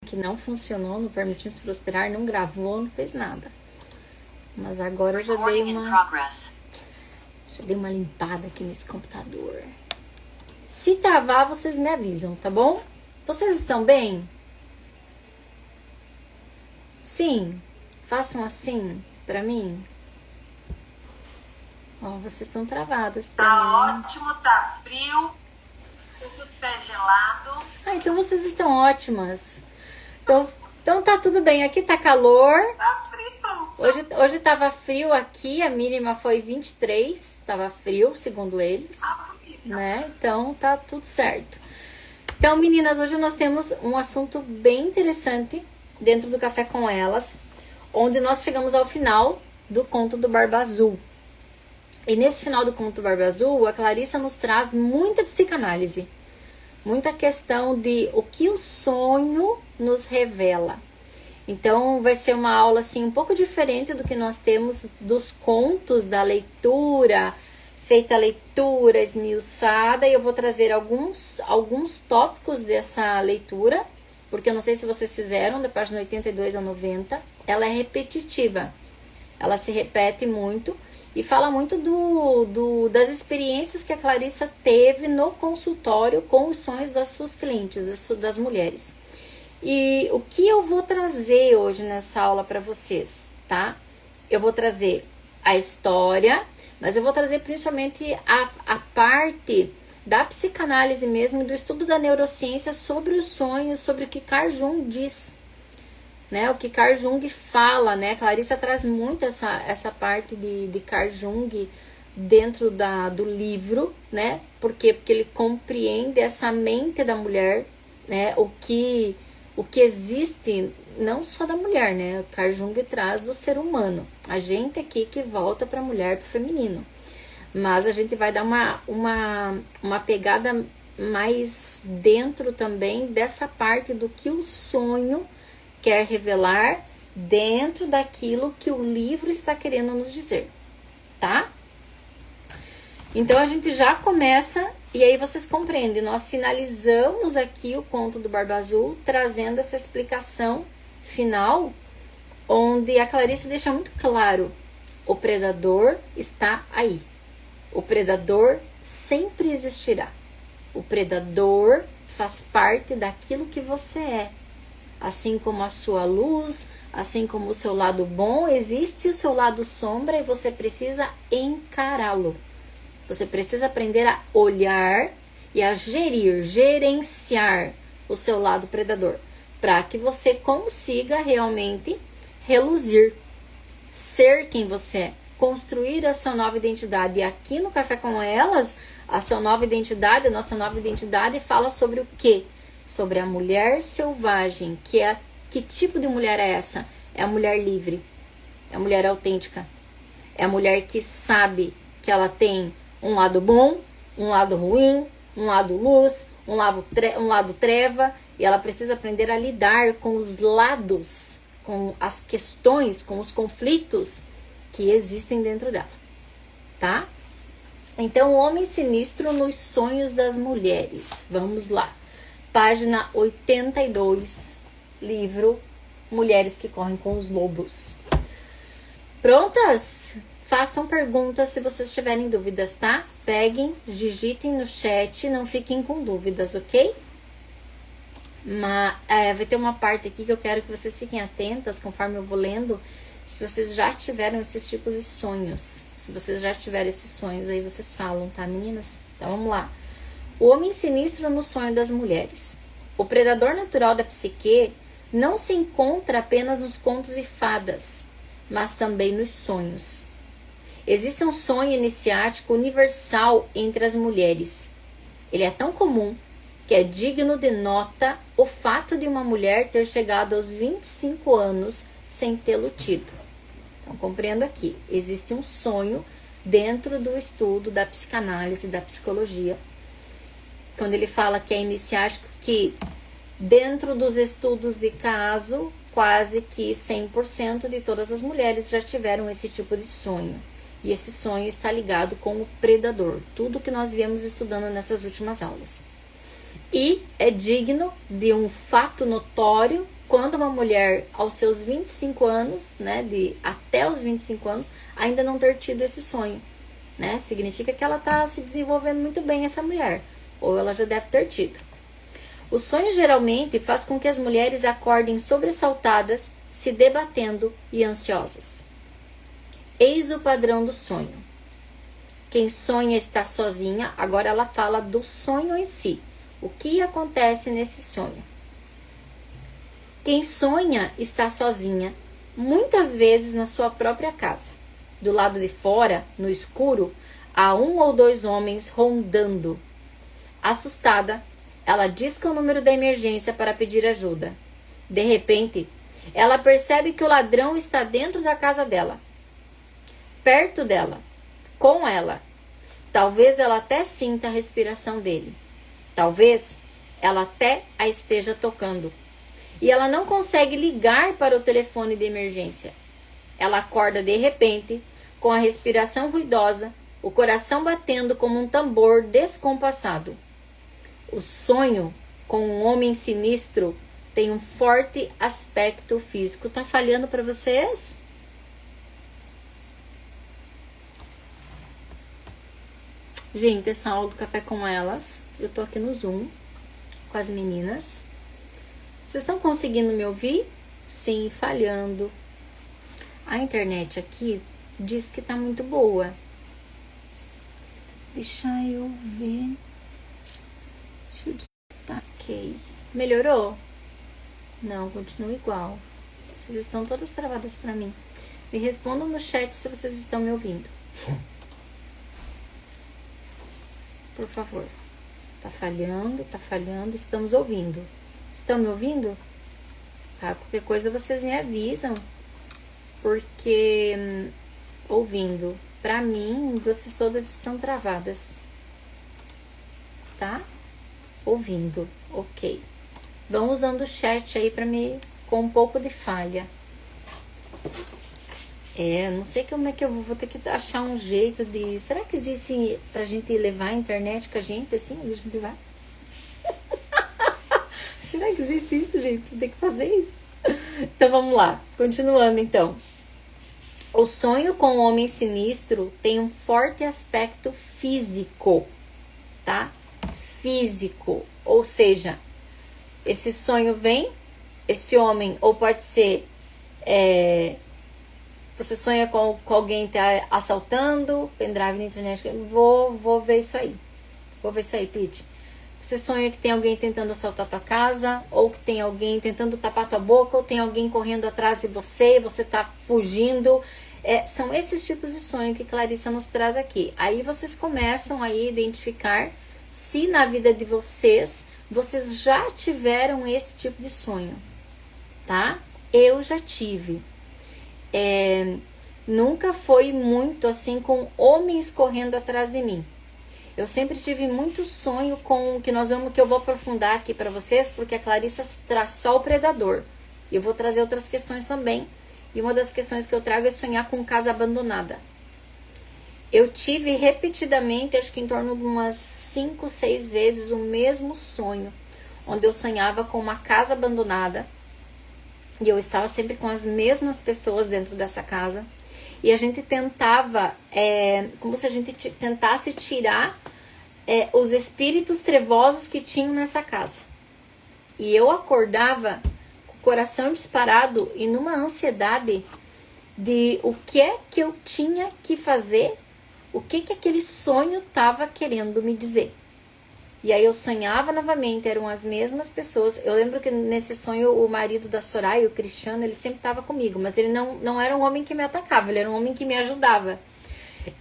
que não funcionou no Permitindo-se Prosperar, não gravou, não fez nada. Mas agora eu já dei uma limpada aqui nesse computador. Se travar, vocês me avisam, tá bom? Vocês estão bem? Sim. Façam assim pra mim. Ó, vocês estão travadas pra mim. Tá ótimo, tá frio. Tô com os pés gelados. Ah, então vocês estão ótimas. Então tá tudo bem. Aqui tá calor. Tá frio. Hoje tava frio aqui. A mínima foi 23. Tava frio, segundo eles. Né? Então tá tudo certo. Então, meninas, hoje nós temos um assunto bem interessante dentro do Café com Elas, onde nós chegamos ao final do conto do Barba Azul. E nesse final do conto do Barba Azul, a Clarissa nos traz muita psicanálise, muita questão de o que o sonho nos revela. Então vai ser uma aula assim um pouco diferente do que nós temos dos contos da leitura, feita a leitura esmiuçada, e eu vou trazer alguns tópicos dessa leitura, porque eu não sei se vocês fizeram, da página 82 a 90, ela é repetitiva, ela se repete muito e fala muito das experiências que a Clarissa teve no consultório com os sonhos das suas clientes, das mulheres. E o que eu vou trazer hoje nessa aula para vocês, tá? Eu vou trazer a história, mas eu vou trazer principalmente a parte da psicanálise mesmo, do estudo da neurociência sobre os sonhos, sobre o que Carl Jung diz, né? O que Carl Jung fala, né? A Clarissa traz muito essa parte de Carl Jung dentro do livro, né? Por quê? Porque ele compreende essa mente da mulher, né? O que existe não só da mulher, né? O Carl Jung traz do ser humano. A gente aqui que volta para a mulher, para o feminino. Mas a gente vai dar uma pegada mais dentro também dessa parte do que o sonho quer revelar dentro daquilo que o livro está querendo nos dizer, tá? Então a gente já começa, e aí vocês compreendem, nós finalizamos aqui o conto do Barba Azul, trazendo essa explicação final, onde a Clarissa deixa muito claro, o predador está aí. O predador sempre existirá. O predador faz parte daquilo que você é. Assim como a sua luz, assim como o seu lado bom, existe o seu lado sombra e você precisa encará-lo. Você precisa aprender a olhar e a gerenciar o seu lado predador, para que você consiga realmente reluzir, ser quem você é, construir a sua nova identidade. E aqui no Café com Elas, a sua nova identidade, a nossa nova identidade fala sobre o quê? Sobre a mulher selvagem, que tipo de mulher é essa? É a mulher livre, é a mulher autêntica, é a mulher que sabe que ela tem um lado bom, um lado ruim, um lado luz, um lado treva, e ela precisa aprender a lidar com os lados, com as questões, com os conflitos que existem dentro dela, tá? Então, o homem sinistro nos sonhos das mulheres. Vamos lá. Página 82, livro Mulheres que Correm com os Lobos. Prontas? Façam perguntas se vocês tiverem dúvidas, tá? Peguem, digitem no chat, não fiquem com dúvidas, ok? Vai ter uma parte aqui que eu quero que vocês fiquem atentas conforme eu vou lendo, se vocês já tiveram esses tipos de sonhos. Se vocês já tiveram esses sonhos, aí vocês falam, tá, meninas? Então, vamos lá. O homem sinistro no sonho das mulheres. O predador natural da psique não se encontra apenas nos contos e fadas, mas também nos sonhos. Existe um sonho iniciático universal entre as mulheres. Ele é tão comum que é digno de nota o fato de uma mulher ter chegado aos 25 anos sem tê-lo tido. Então, compreendo aqui, existe um sonho dentro do estudo da psicanálise, da psicologia, quando ele fala que é iniciático, que dentro dos estudos de caso, quase que 100% de todas as mulheres já tiveram esse tipo de sonho. E esse sonho está ligado com o predador, tudo que nós viemos estudando nessas últimas aulas. E é digno de um fato notório quando uma mulher aos seus 25 anos, né, até os 25 anos, ainda não ter tido esse sonho, né? Significa que ela está se desenvolvendo muito bem, essa mulher, ou ela já deve ter tido. O sonho geralmente faz com que as mulheres acordem sobressaltadas, se debatendo e ansiosas. Eis o padrão do sonho. Quem sonha está sozinha, agora ela fala do sonho em si. O que acontece nesse sonho? Quem sonha está sozinha, muitas vezes na sua própria casa. Do lado de fora, no escuro, há 1 ou 2 homens rondando. Assustada, ela disca o número da emergência para pedir ajuda. De repente, ela percebe que o ladrão está dentro da casa dela, perto dela, com ela. Talvez ela até sinta a respiração dele. Talvez ela até a esteja tocando. E ela não consegue ligar para o telefone de emergência. Ela acorda de repente, com a respiração ruidosa, o coração batendo como um tambor descompassado. O sonho com um homem sinistro tem um forte aspecto físico. Tá falhando para vocês? Gente, essa aula do Café com Elas, eu tô aqui no Zoom com as meninas. Vocês estão conseguindo me ouvir? Sim, falhando. A internet aqui diz que tá muito boa. Deixa eu ver. Deixa eu destaquei. Melhorou? Não, continua igual. Vocês estão todas travadas pra mim. Me respondam no chat se vocês estão me ouvindo. Por favor. Tá falhando, estamos ouvindo. Estão me ouvindo? Tá, qualquer coisa vocês me avisam. Porque ouvindo, pra mim, vocês todas estão travadas. Tá? Ouvindo, ok. Vão usando o chat aí pra mim com um pouco de falha. Não sei como é que eu vou ter que achar um jeito de... Será que existe pra gente levar a internet com a gente, assim, onde a gente vai? Será que existe isso, gente? Tem que fazer isso. Então, vamos lá. Continuando, então. O sonho com o homem sinistro tem um forte aspecto físico, tá? Físico. Ou seja, esse sonho vem, esse homem, ou pode ser... Você sonha com alguém tá assaltando, pendrive na internet. Vou ver isso aí. Vou ver isso aí, Pete. Você sonha que tem alguém tentando assaltar tua casa, ou que tem alguém tentando tapar tua boca, ou tem alguém correndo atrás de você e você tá fugindo. São esses tipos de sonho que Clarissa nos traz aqui. Aí vocês começam a identificar se na vida de vocês já tiveram esse tipo de sonho, tá? Eu já tive. Nunca foi muito assim com homens correndo atrás de mim. Eu sempre tive muito sonho com que eu vou aprofundar aqui para vocês, porque a Clarissa traz só o predador. E eu vou trazer outras questões também. E uma das questões que eu trago é sonhar com casa abandonada. Eu tive repetidamente, acho que em torno de umas 5, 6 vezes o mesmo sonho, onde eu sonhava com uma casa abandonada. E eu estava sempre com as mesmas pessoas dentro dessa casa. E a gente tentava, como se a gente tentasse tirar os espíritos trevosos que tinham nessa casa. E eu acordava com o coração disparado e numa ansiedade de o que é que eu tinha que fazer, o que aquele sonho estava querendo me dizer. E aí eu sonhava novamente, eram as mesmas pessoas. Eu lembro que nesse sonho o marido da Soraya, o Cristiano, ele sempre estava comigo. Mas ele não era um homem que me atacava, ele era um homem que me ajudava.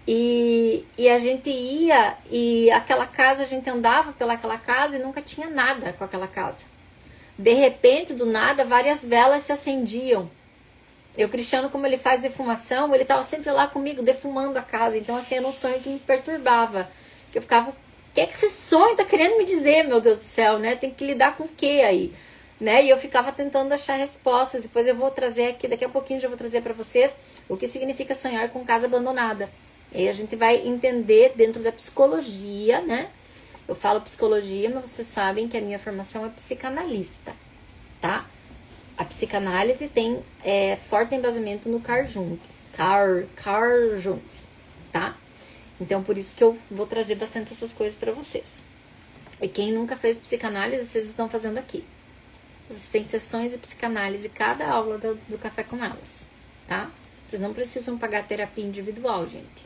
E a gente ia, e aquela casa, a gente andava pelaquela casa e nunca tinha nada com aquela casa. De repente, do nada, várias velas se acendiam. E o Cristiano, como ele faz defumação, ele estava sempre lá comigo, defumando a casa. Então, assim, era um sonho que me perturbava. Que eu ficava... O que é que esse sonho tá querendo me dizer, meu Deus do céu, né? Tem que lidar com o que aí, né? E eu ficava tentando achar respostas. Depois eu vou trazer aqui, daqui a pouquinho já vou trazer para vocês o que significa sonhar com casa abandonada. E aí a gente vai entender dentro da psicologia, né? Eu falo psicologia, mas vocês sabem que a minha formação é psicanalista, tá? A psicanálise tem forte embasamento no Carl Jung. Carl Jung, tá? Então, por isso que eu vou trazer bastante essas coisas para vocês. E quem nunca fez psicanálise, vocês estão fazendo aqui. Vocês têm sessões de psicanálise cada aula do Café com Elas, tá? Vocês não precisam pagar terapia individual, gente.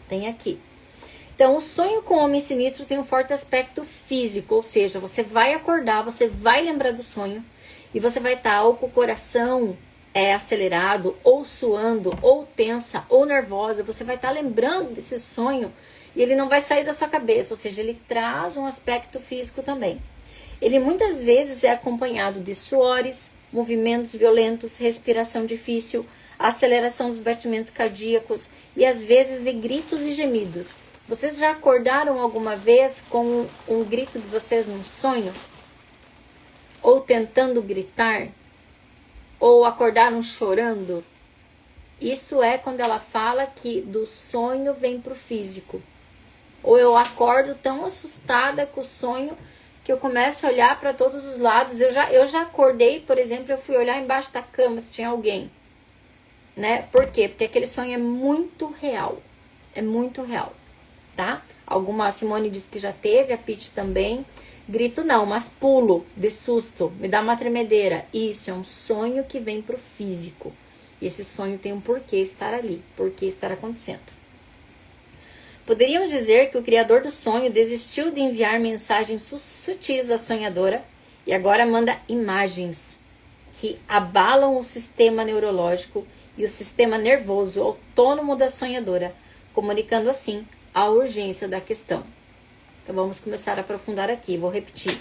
Tem aqui. Então, o sonho com o homem sinistro tem um forte aspecto físico, ou seja, você vai acordar, você vai lembrar do sonho e você vai estar ou com o coração acelerado, ou suando, ou tensa, ou nervosa. Você vai estar lembrando desse sonho e ele não vai sair da sua cabeça, ou seja, ele traz um aspecto físico também. Ele muitas vezes é acompanhado de suores, movimentos violentos, respiração difícil, aceleração dos batimentos cardíacos e às vezes de gritos e gemidos. Vocês já acordaram alguma vez com um grito de vocês num sonho? Ou tentando gritar? Ou acordaram chorando? Isso é quando ela fala que do sonho vem pro físico. Ou eu acordo tão assustada com o sonho que eu começo a olhar para todos os lados. Eu já acordei, por exemplo, eu fui olhar embaixo da cama se tinha alguém. Né? Por quê? Porque aquele sonho é muito real. É muito real, tá? A Simone disse que já teve, a Pete também. Grito não, mas pulo de susto, me dá uma tremedeira. Isso é um sonho que vem pro físico. E esse sonho tem um porquê estar ali, porquê estar acontecendo. Poderíamos dizer que o criador do sonho desistiu de enviar mensagens sutis à sonhadora e agora manda imagens que abalam o sistema neurológico e o sistema nervoso autônomo da sonhadora, comunicando assim a urgência da questão. Então vamos começar a aprofundar aqui, vou repetir.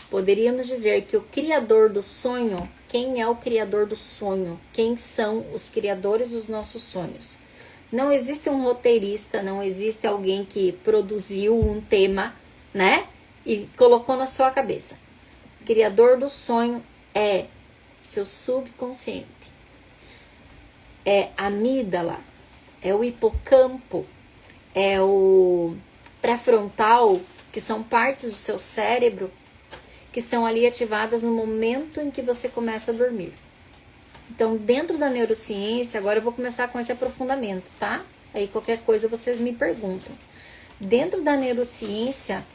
Poderíamos dizer que o criador do sonho, quem é o criador do sonho? Quem são os criadores dos nossos sonhos? Não existe um roteirista, não existe alguém que produziu um tema, né? E colocou na sua cabeça. O criador do sonho é seu subconsciente. É a amígdala, é o hipocampo, é o pré-frontal, que são partes do seu cérebro que estão ali ativadas no momento em que você começa a dormir. Então, dentro da neurociência, agora eu vou começar com esse aprofundamento, tá? Aí qualquer coisa vocês me perguntam. Dentro da neurociência,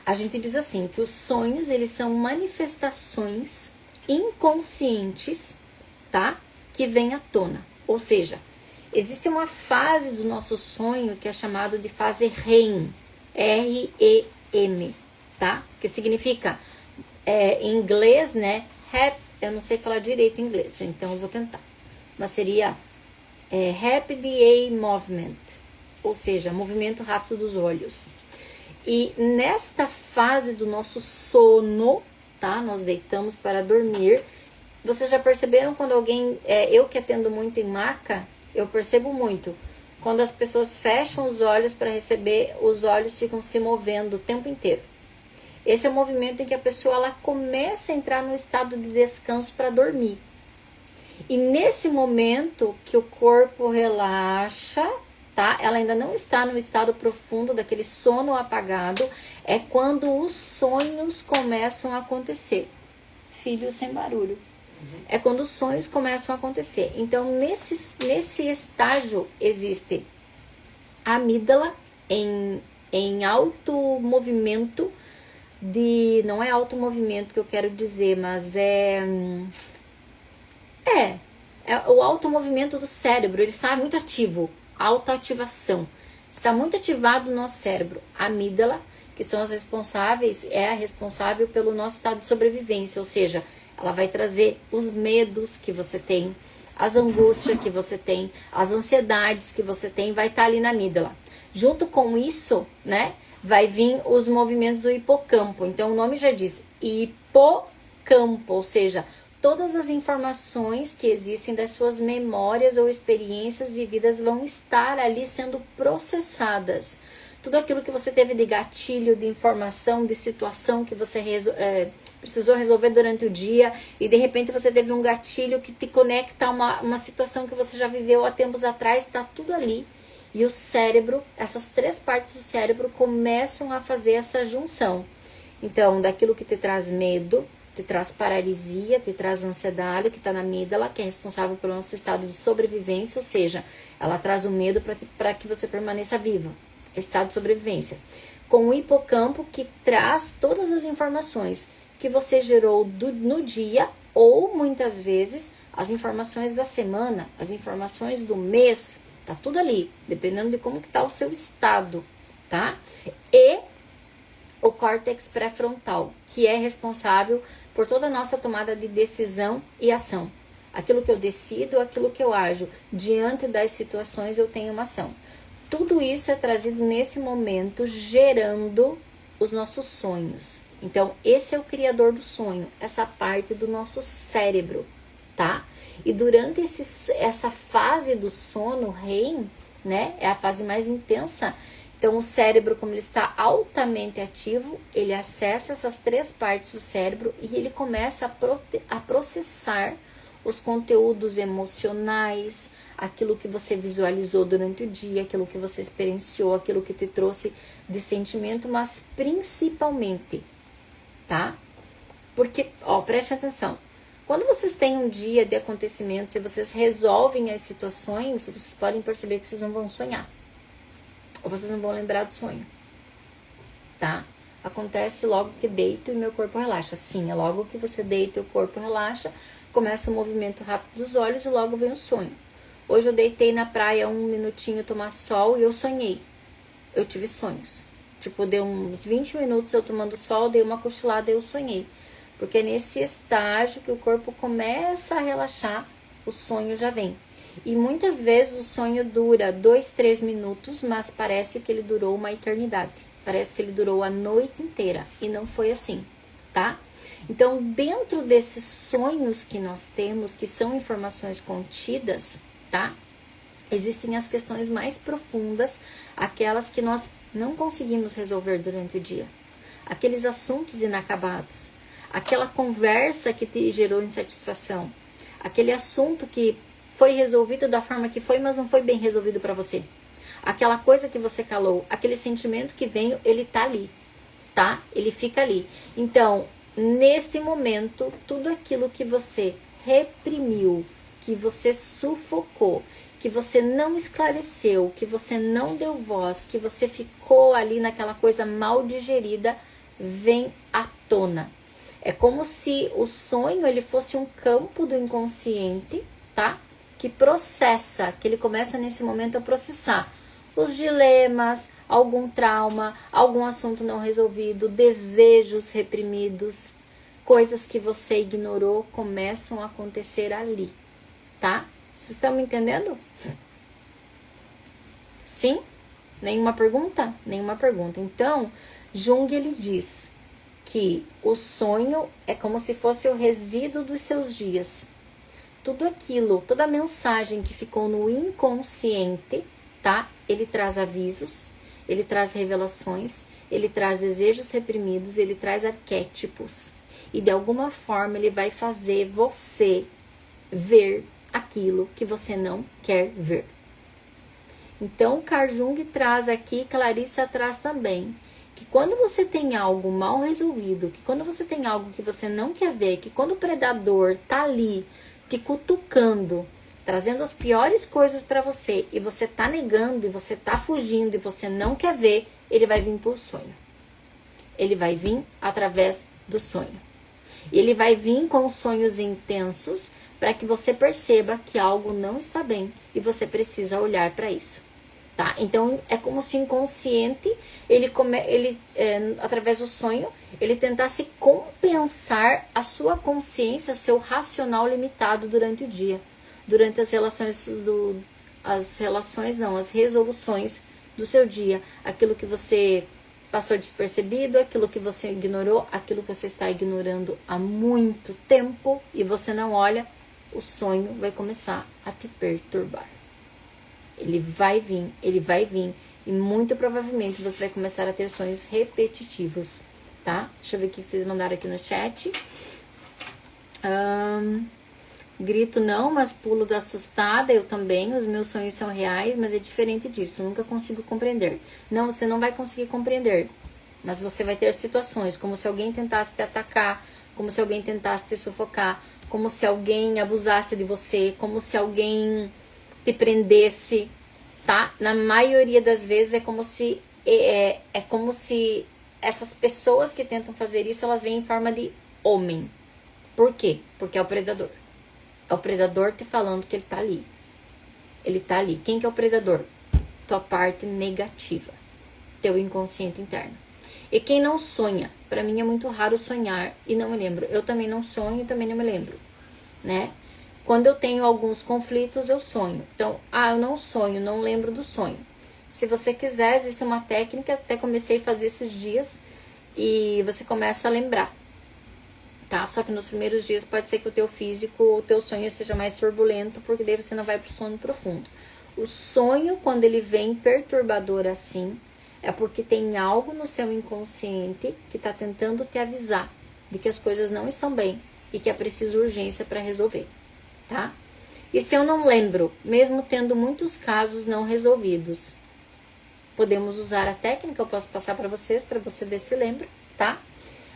a gente diz assim, que os sonhos, eles são manifestações inconscientes, tá? Que vêm à tona. Ou seja, existe uma fase do nosso sonho que é chamada de fase REM, R-E-M, tá? Que significa, em inglês, né? Eu não sei falar direito em inglês, gente, então eu vou tentar. Mas seria Rapid Eye Movement, ou seja, movimento rápido dos olhos. E nesta fase do nosso sono, tá? Nós deitamos para dormir. Vocês já perceberam quando alguém... eu que atendo muito em maca, eu percebo muito. Quando as pessoas fecham os olhos para receber, os olhos ficam se movendo o tempo inteiro. Esse é o movimento em que a pessoa ela começa a entrar no estado de descanso para dormir. E nesse momento que o corpo relaxa, tá? Ela ainda não está no estado profundo daquele sono apagado, é quando os sonhos começam a acontecer. Filho sem barulho. É quando os sonhos começam a acontecer. Então, nesse estágio existe a amígdala em alto movimento não é alto movimento que eu quero dizer, mas é o alto movimento do cérebro. Ele está muito ativo, autoativação. Está muito ativado o nosso cérebro. A amígdala, que são as responsáveis, é a responsável pelo nosso estado de sobrevivência, ou seja, ela vai trazer os medos que você tem, as angústias que você tem, as ansiedades que você tem, vai estar ali na amígdala. Junto com isso, né, vai vir os movimentos do hipocampo. Então, o nome já diz hipocampo, ou seja, todas as informações que existem das suas memórias ou experiências vividas vão estar ali sendo processadas. Tudo aquilo que você teve de gatilho, de informação, de situação que você precisou resolver durante o dia e de repente você teve um gatilho que te conecta a uma situação que você já viveu há tempos atrás, está tudo ali. E o cérebro, essas 3 partes do cérebro começam a fazer essa junção. Então, daquilo que te traz medo, te traz paralisia, te traz ansiedade, que está na amígdala, que é responsável pelo nosso estado de sobrevivência, ou seja, ela traz o medo para que você permaneça vivo, estado de sobrevivência. Com o hipocampo, que traz todas as informações que você gerou no dia, ou muitas vezes as informações da semana, as informações do mês, tá tudo ali, dependendo de como que tá o seu estado, tá? E o córtex pré-frontal, que é responsável por toda a nossa tomada de decisão e ação. Aquilo que eu decido, aquilo que eu ajo, diante das situações eu tenho uma ação. Tudo isso é trazido nesse momento, gerando os nossos sonhos. Então, esse é o criador do sonho, essa parte do nosso cérebro, tá? E durante essa fase do sono REM, né, é a fase mais intensa. Então, o cérebro, como ele está altamente ativo, ele acessa essas 3 partes do cérebro e ele começa a processar os conteúdos emocionais, aquilo que você visualizou durante o dia, aquilo que você experienciou, aquilo que te trouxe de sentimento, mas principalmente, tá? Porque, ó, preste atenção. Quando vocês têm um dia de acontecimentos e vocês resolvem as situações, vocês podem perceber que vocês não vão sonhar. Ou vocês não vão lembrar do sonho, tá? Acontece logo que deito e meu corpo relaxa. Sim, é logo que você deita e o corpo relaxa, começa o movimento rápido dos olhos e logo vem o sonho. Hoje eu deitei na praia 1 minutinho tomar sol e eu sonhei. Eu tive sonhos. Tipo, deu uns 20 minutos eu tomando sol, dei uma cochilada e eu sonhei. Porque é nesse estágio que o corpo começa a relaxar, o sonho já vem. E muitas vezes o sonho dura 2, 3 minutos, mas parece que ele durou uma eternidade. Parece que ele durou a noite inteira. E não foi assim, tá? Então, dentro desses sonhos que nós temos, que são informações contidas, tá? Existem as questões mais profundas, aquelas que nós não conseguimos resolver durante o dia. Aqueles assuntos inacabados. Aquela conversa que te gerou insatisfação. Aquele assunto que foi resolvido da forma que foi, mas não foi bem resolvido para você. Aquela coisa que você calou, aquele sentimento que veio, ele tá ali, tá? Ele fica ali. Então, neste momento, tudo aquilo que você reprimiu, que você sufocou, que você não esclareceu, que você não deu voz, que você ficou ali naquela coisa mal digerida, vem à tona. É como se o sonho ele fosse um campo do inconsciente, tá? Que processa, que ele começa nesse momento a processar os dilemas, algum trauma, algum assunto não resolvido, desejos reprimidos, coisas que você ignorou começam a acontecer ali, tá? Vocês estão me entendendo? Sim? Nenhuma pergunta? Nenhuma pergunta. Então, Jung ele diz que o sonho é como se fosse o resíduo dos seus dias. Tudo aquilo, toda a mensagem que ficou no inconsciente, tá? Ele traz avisos, ele traz revelações, ele traz desejos reprimidos, ele traz arquétipos. E de alguma forma ele vai fazer você ver aquilo que você não quer ver. Então, Carl Jung traz aqui, Clarissa traz também, que quando você tem algo mal resolvido, que quando você tem algo que você não quer ver, que quando o predador tá ali te cutucando, trazendo as piores coisas para você, e você tá negando, e você tá fugindo, e você não quer ver, ele vai vir por sonho. Ele vai vir através do sonho. E ele vai vir com sonhos intensos para que você perceba que algo não está bem e você precisa olhar para isso. Tá? Então, é como se o inconsciente, através do sonho, ele tentasse compensar a sua consciência, seu racional limitado durante o dia. Durante as resoluções do seu dia. Aquilo que você passou despercebido, aquilo que você ignorou, aquilo que você está ignorando há muito tempo e você não olha, o sonho vai começar a te perturbar. Ele vai vir, e muito provavelmente você vai começar a ter sonhos repetitivos, tá? Deixa eu ver o que vocês mandaram aqui no chat. Grito não, mas pulo da assustada, eu também. Os meus sonhos são reais, mas é diferente disso. Nunca consigo compreender. Não, você não vai conseguir compreender. Mas você vai ter situações como se alguém tentasse te atacar, como se alguém tentasse te sufocar, como se alguém abusasse de você, como se alguém te prendesse, tá? Na maioria das vezes é como se essas pessoas que tentam fazer isso, elas vêm em forma de homem. Por quê? Porque é o predador. É o predador te falando que ele tá ali. Ele tá ali. Quem que é o predador? Tua parte negativa. Teu inconsciente interno. E quem não sonha? Pra mim é muito raro sonhar e não me lembro. Eu também não sonho e também não me lembro, né? Quando eu tenho alguns conflitos, eu sonho. Então, eu não sonho, não lembro do sonho. Se você quiser, existe uma técnica, até comecei a fazer esses dias, e você começa a lembrar. Tá? Só que nos primeiros dias pode ser que o teu físico, o teu sonho seja mais turbulento, porque daí você não vai pro sono profundo. O sonho, quando ele vem perturbador assim, é porque tem algo no seu inconsciente que está tentando te avisar de que as coisas não estão bem e que é preciso urgência para resolver, tá? E se eu não lembro, mesmo tendo muitos casos não resolvidos, podemos usar a técnica, eu posso passar para você ver se lembra, tá?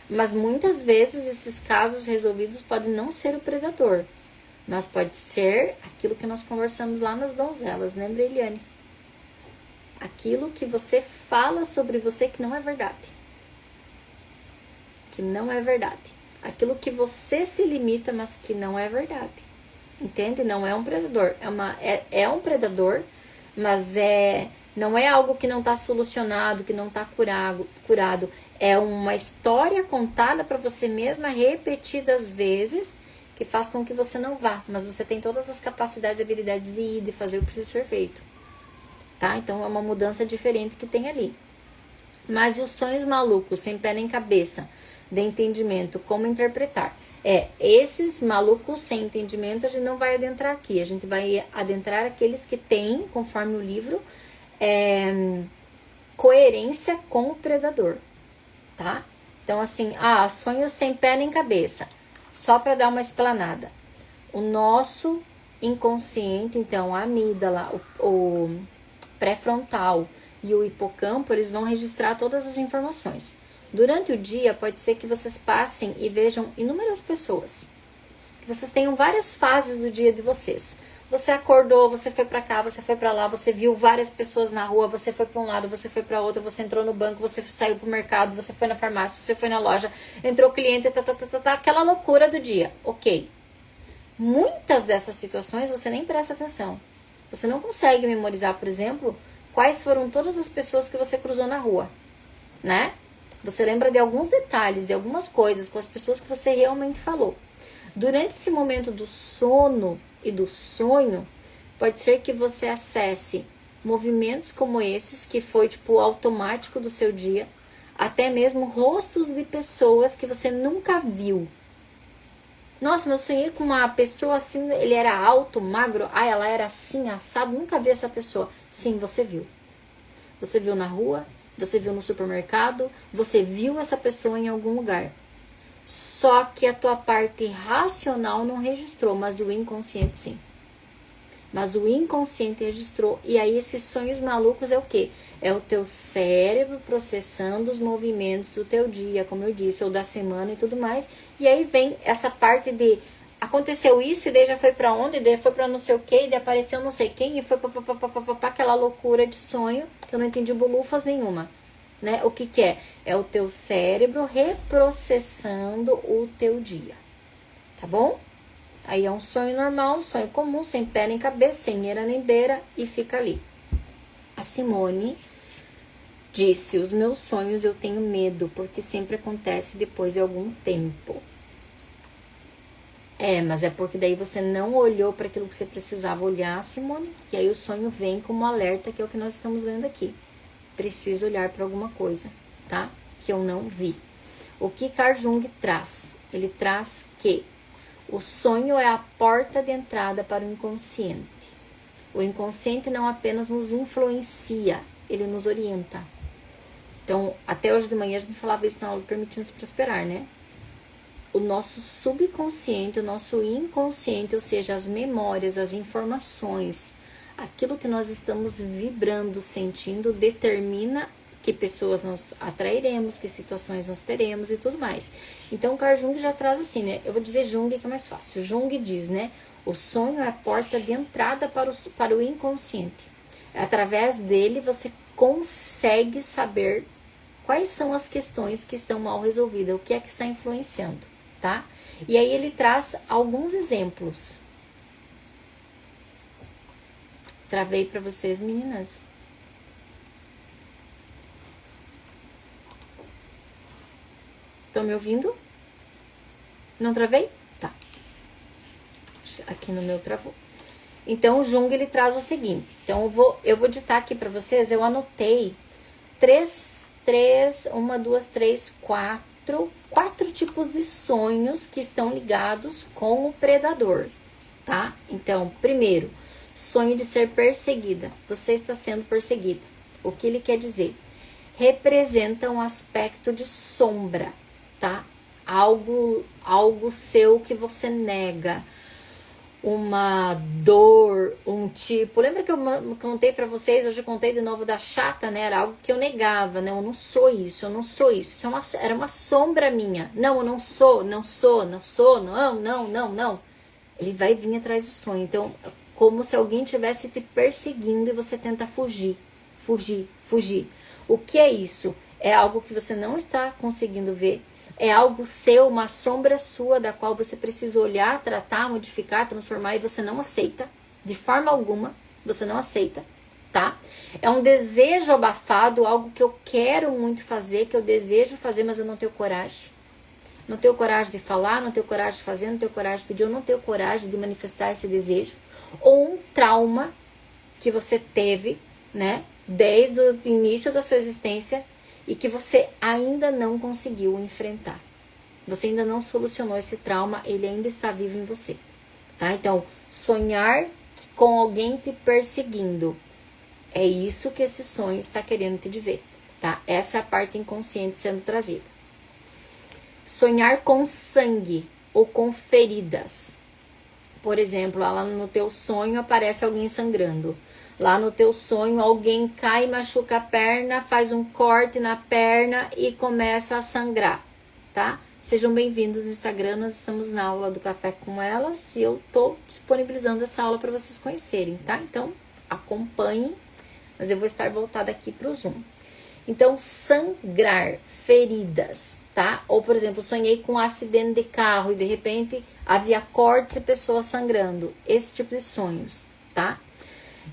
Mas muitas vezes esses casos resolvidos podem não ser o predador, mas pode ser aquilo que nós conversamos lá nas donzelas, lembra, Eliane? Aquilo que você fala sobre você que não é verdade. Que não é verdade. Aquilo que você se limita, mas que não é verdade. Entende? Não é um predador. É um predador, mas não é algo que não está solucionado, que não está curado. É uma história contada para você mesma repetidas vezes que faz com que você não vá. Mas você tem todas as capacidades e habilidades de ir, de fazer o que precisa ser feito. Tá? Então é uma mudança diferente que tem ali. Mas e os sonhos malucos, sem pé nem cabeça, de entendimento, como interpretar? Esses malucos sem entendimento a gente não vai adentrar aqui. A gente vai adentrar aqueles que têm, conforme o livro, coerência com o predador, tá? Então assim, sonhos sem pé nem cabeça. Só para dar uma explanada. O nosso inconsciente, então a amígdala, o pré-frontal e o hipocampo, eles vão registrar todas as informações. Durante o dia, pode ser que vocês passem e vejam inúmeras pessoas. Que vocês tenham várias fases do dia de vocês. Você acordou, você foi pra cá, você foi pra lá, você viu várias pessoas na rua, você foi pra um lado, você foi pra outro, você entrou no banco, você saiu pro mercado, você foi na farmácia, você foi na loja, entrou cliente, aquela loucura do dia. Ok. Muitas dessas situações você nem presta atenção. Você não consegue memorizar, por exemplo, quais foram todas as pessoas que você cruzou na rua, né? Você lembra de alguns detalhes, de algumas coisas com as pessoas que você realmente falou. Durante esse momento do sono e do sonho, pode ser que você acesse movimentos como esses, que foi tipo automático do seu dia, até mesmo rostos de pessoas que você nunca viu. Nossa, mas eu sonhei com uma pessoa assim, ele era alto, magro, ela era assim, assado, nunca vi essa pessoa. Sim, você viu. Você viu na rua, você viu no supermercado, você viu essa pessoa em algum lugar. Só que a tua parte racional não registrou, mas o inconsciente sim. Mas o inconsciente registrou. E aí esses sonhos malucos é o quê? É o teu cérebro processando os movimentos do teu dia, como eu disse, ou da semana e tudo mais. E aí vem essa parte de aconteceu isso e daí já foi pra onde, e daí foi pra não sei o que, e daí apareceu não sei quem, e foi aquela loucura de sonho que eu não entendi bolufas nenhuma. Né? O que que é? É o teu cérebro reprocessando o teu dia. Tá bom? Aí é um sonho normal, um sonho comum, sem pé nem cabeça, sem eira nem beira, e fica ali. A Simone disse, os meus sonhos eu tenho medo, porque sempre acontece depois de algum tempo. Mas é porque daí você não olhou para aquilo que você precisava olhar, Simone, e aí o sonho vem como alerta, que é o que nós estamos lendo aqui. Preciso olhar para alguma coisa, tá? Que eu não vi. O que Carl Jung traz? Ele traz que o sonho é a porta de entrada para o inconsciente. O inconsciente não apenas nos influencia, ele nos orienta. Então, até hoje de manhã a gente falava isso na aula Permitindo-se Prosperar, né? o nosso subconsciente, o nosso inconsciente, ou seja, as memórias, as informações, aquilo que nós estamos vibrando, sentindo, determina que pessoas nós atrairemos, que situações nós teremos e tudo mais. Então, o Carl Jung já traz assim, né? Eu vou dizer Jung que é mais fácil. Jung diz, né? O sonho é a porta de entrada para o inconsciente. Através dele, você consegue saber quais são as questões que estão mal resolvidas, o que é que está influenciando, tá? E aí ele traz alguns exemplos. Travei para vocês, meninas. Estão me ouvindo? Não travei? Tá. Aqui no meu travou. Então, o Jung, ele traz o seguinte. Então, eu vou ditar aqui para vocês. Eu anotei quatro tipos de sonhos que estão ligados com o predador, tá? Então, primeiro, sonho de ser perseguida. Você está sendo perseguida. O que ele quer dizer? Representa um aspecto de sombra, tá? Algo seu que você nega. Uma dor, um tipo... Lembra que eu contei pra vocês, hoje eu contei de novo da chata, né? Era algo que eu negava, né? Eu não sou isso, eu não sou isso. Era uma sombra minha. Não, eu não sou. Não. Ele vai vir atrás do sonho. Então, como se alguém estivesse te perseguindo e você tenta fugir. O que é isso? É algo que você não está conseguindo ver. É algo seu, uma sombra sua, da qual você precisa olhar, tratar, modificar, transformar, e você não aceita, de forma alguma, você não aceita, tá? É um desejo abafado, algo que eu quero muito fazer, que eu desejo fazer, mas eu não tenho coragem. Não tenho coragem de falar, não tenho coragem de fazer, não tenho coragem de pedir, eu não tenho coragem de manifestar esse desejo. Ou um trauma que você teve, né, desde o início da sua existência, e que você ainda não conseguiu enfrentar. Você ainda não solucionou esse trauma, ele ainda está vivo em você, tá? Então, sonhar com alguém te perseguindo, é isso que esse sonho está querendo te dizer, tá? Essa é a parte inconsciente sendo trazida. Sonhar com sangue ou com feridas. Por exemplo, lá no teu sonho aparece alguém sangrando. Lá no teu sonho, alguém cai, machuca a perna, faz um corte na perna e começa a sangrar, tá? Sejam bem-vindos no Instagram, nós estamos na aula do Café com Elas e eu tô disponibilizando essa aula para vocês conhecerem, tá? Então, acompanhem, mas eu vou estar voltada aqui pro Zoom. Então, sangrar, feridas, tá? Ou, por exemplo, sonhei com um acidente de carro e de repente havia cortes e pessoas sangrando. Esse tipo de sonhos, tá?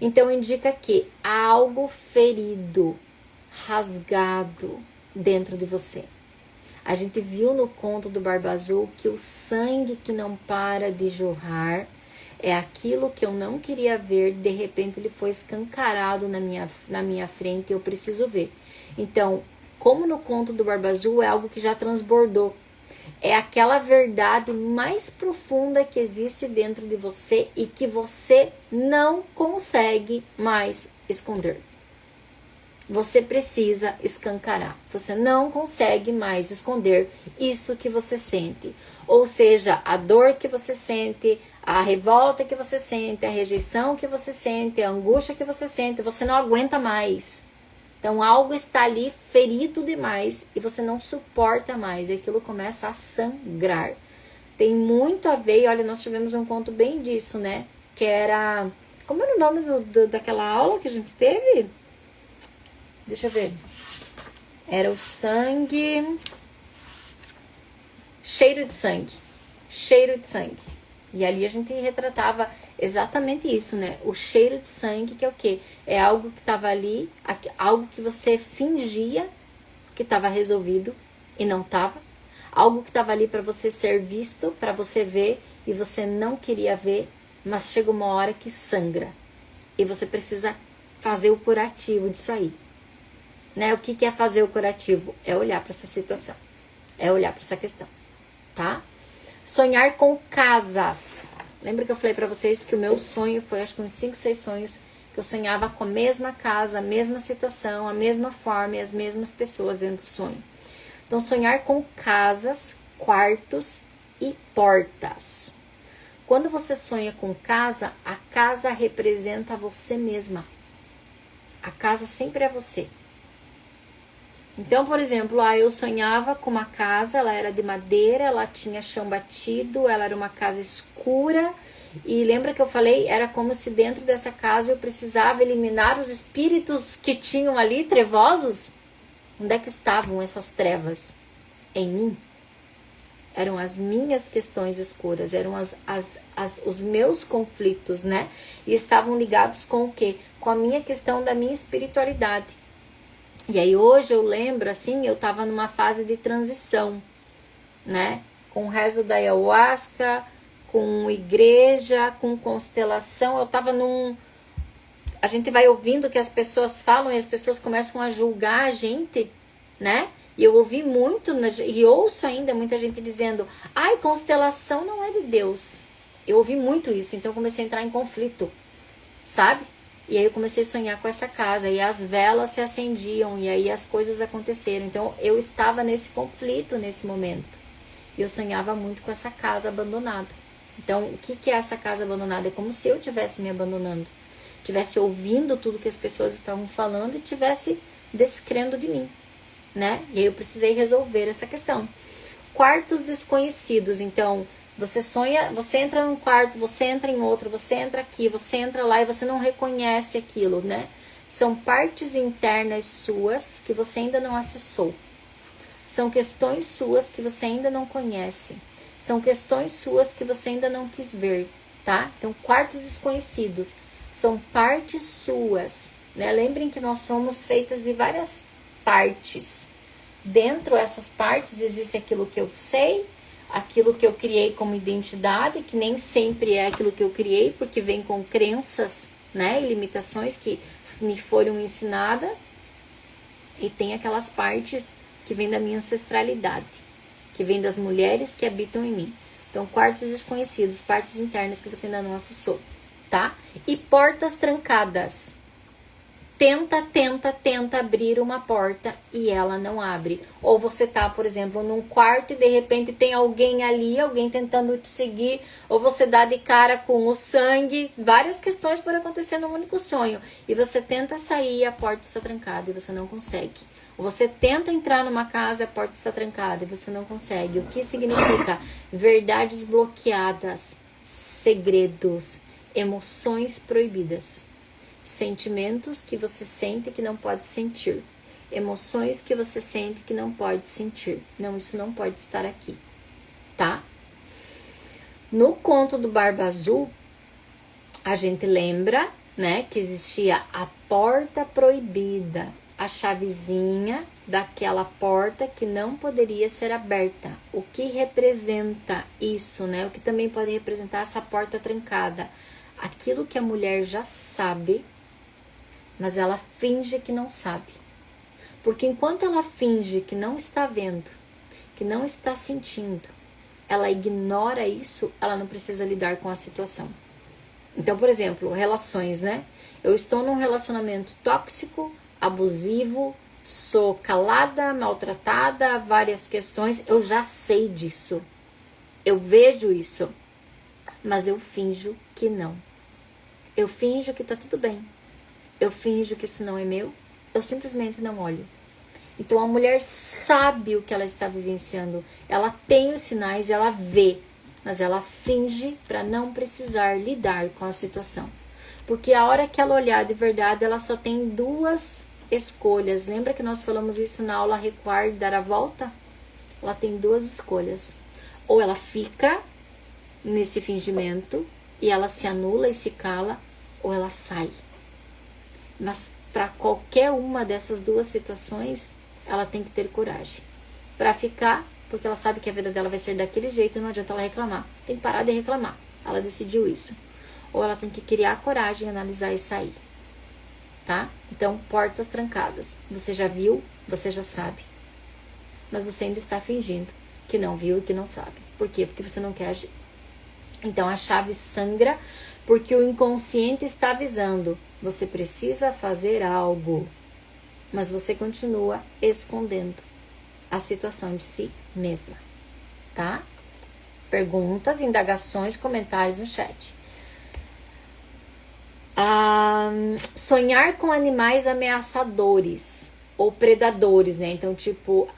Então, indica que há algo ferido, rasgado dentro de você. A gente viu no conto do Barba Azul que o sangue que não para de jorrar é aquilo que eu não queria ver, de repente ele foi escancarado na minha frente e eu preciso ver. Então, como no conto do Barba Azul, é algo que já transbordou. É aquela verdade mais profunda que existe dentro de você e que você não consegue mais esconder. Você precisa escancarar. Você não consegue mais esconder isso que você sente. Ou seja, a dor que você sente, a revolta que você sente, a rejeição que você sente, a angústia que você sente, você não aguenta mais. Então, algo está ali ferido demais e você não suporta mais. E aquilo começa a sangrar. Tem muito a ver, olha, nós tivemos um conto bem disso, né? Que era... Como era o nome daquela aula que a gente teve? Deixa eu ver. Era o sangue... Cheiro de sangue. Cheiro de sangue. E ali a gente retratava exatamente isso, né? O cheiro de sangue, que é o quê? É algo que estava ali, algo que você fingia que estava resolvido e não estava. Algo que estava ali para você ser visto, para você ver e você não queria ver, mas chega uma hora que sangra. E você precisa fazer o curativo disso aí. Né? O que é fazer o curativo? É olhar para essa situação. É olhar para essa questão. Tá? Sonhar com casas. Lembra que eu falei pra vocês que o meu sonho foi, acho que uns 5, 6 sonhos, que eu sonhava com a mesma casa, a mesma situação, a mesma forma e as mesmas pessoas dentro do sonho. Então, sonhar com casas, quartos e portas. Quando você sonha com casa, a casa representa você mesma. A casa sempre é você. Então, por exemplo, eu sonhava com uma casa, ela era de madeira, ela tinha chão batido, ela era uma casa escura. E lembra que eu falei? Era como se dentro dessa casa eu precisava eliminar os espíritos que tinham ali, trevosos. Onde é que estavam essas trevas? Em mim. Eram as minhas questões escuras, eram os meus conflitos, né? E estavam ligados com o quê? Com a minha questão da minha espiritualidade. E aí hoje eu lembro, assim, eu tava numa fase de transição, né? Com o rezo da ayahuasca, com igreja, com constelação, eu tava num... A gente vai ouvindo o que as pessoas falam e as pessoas começam a julgar a gente, né? E eu ouvi muito, e ouço ainda muita gente dizendo, ai, constelação não é de Deus. Eu ouvi muito isso, então eu comecei a entrar em conflito, sabe? E aí eu comecei a sonhar com essa casa, e as velas se acendiam, e aí as coisas aconteceram. Então eu estava nesse conflito nesse momento. E eu sonhava muito com essa casa abandonada. Então o que é essa casa abandonada? É como se eu estivesse me abandonando. Estivesse ouvindo tudo que as pessoas estavam falando e estivesse descrendo de mim, né? E aí eu precisei resolver essa questão. Quartos desconhecidos. Então, você sonha, você entra num quarto, você entra em outro, você entra aqui, você entra lá e você não reconhece aquilo, né? São partes internas suas que você ainda não acessou. São questões suas que você ainda não conhece. São questões suas que você ainda não quis ver, tá? Então, quartos desconhecidos são partes suas, né? Lembrem que nós somos feitas de várias partes. Dentro dessas partes existe aquilo que eu sei, aquilo que eu criei como identidade, que nem sempre é aquilo que eu criei, porque vem com crenças, né, e limitações que me foram ensinadas, e tem aquelas partes que vêm da minha ancestralidade, que vêm das mulheres que habitam em mim. Então, quartos desconhecidos, partes internas que você ainda não acessou, tá? E portas trancadas. Tenta abrir uma porta e ela não abre. Ou você tá, por exemplo, num quarto e de repente tem alguém ali, alguém tentando te seguir, ou você dá de cara com o sangue. Várias questões podem acontecer num único sonho. E você tenta sair e a porta está trancada e você não consegue. Ou você tenta entrar numa casa e a porta está trancada e você não consegue. O que significa? Verdades bloqueadas, segredos, emoções proibidas. Sentimentos que você sente que não pode sentir. Emoções que você sente que não pode sentir. Não, isso não pode estar aqui, tá? No conto do Barba Azul, a gente lembra, né, que existia a porta proibida, a chavezinha daquela porta que não poderia ser aberta. O que representa isso, né? O que também pode representar essa porta trancada? Aquilo que a mulher já sabe, mas ela finge que não sabe. Porque enquanto ela finge que não está vendo, que não está sentindo, ela ignora isso, ela não precisa lidar com a situação. Então, por exemplo, relações, né? Eu estou num relacionamento tóxico, abusivo, sou calada, maltratada, várias questões, eu já sei disso. Eu vejo isso, mas eu finjo que não. Eu finjo que tá tudo bem. Eu finjo que isso não é meu. Eu simplesmente não olho. Então a mulher sabe o que ela está vivenciando. Ela tem os sinais, ela vê. Mas ela finge para não precisar lidar com a situação. Porque a hora que ela olhar de verdade, ela só tem duas escolhas. Lembra que nós falamos isso na aula Recuar e Dar a Volta? Ela tem duas escolhas. Ou ela fica nesse fingimento e ela se anula e se cala, ou ela sai. Mas para qualquer uma dessas duas situações, ela tem que ter coragem. Para ficar, porque ela sabe que a vida dela vai ser daquele jeito e não adianta ela reclamar. Tem que parar de reclamar. Ela decidiu isso. Ou ela tem que criar coragem, analisar e sair. Tá? Então, portas trancadas. Você já viu, você já sabe. Mas você ainda está fingindo que não viu e que não sabe. Por quê? Porque você não quer agir. Então, a chave sangra porque o inconsciente está avisando. Você precisa fazer algo. Mas você continua escondendo a situação de si mesma. Tá? Perguntas, indagações, comentários no chat. Sonhar com animais ameaçadores ou predadores, né? Então, tipo,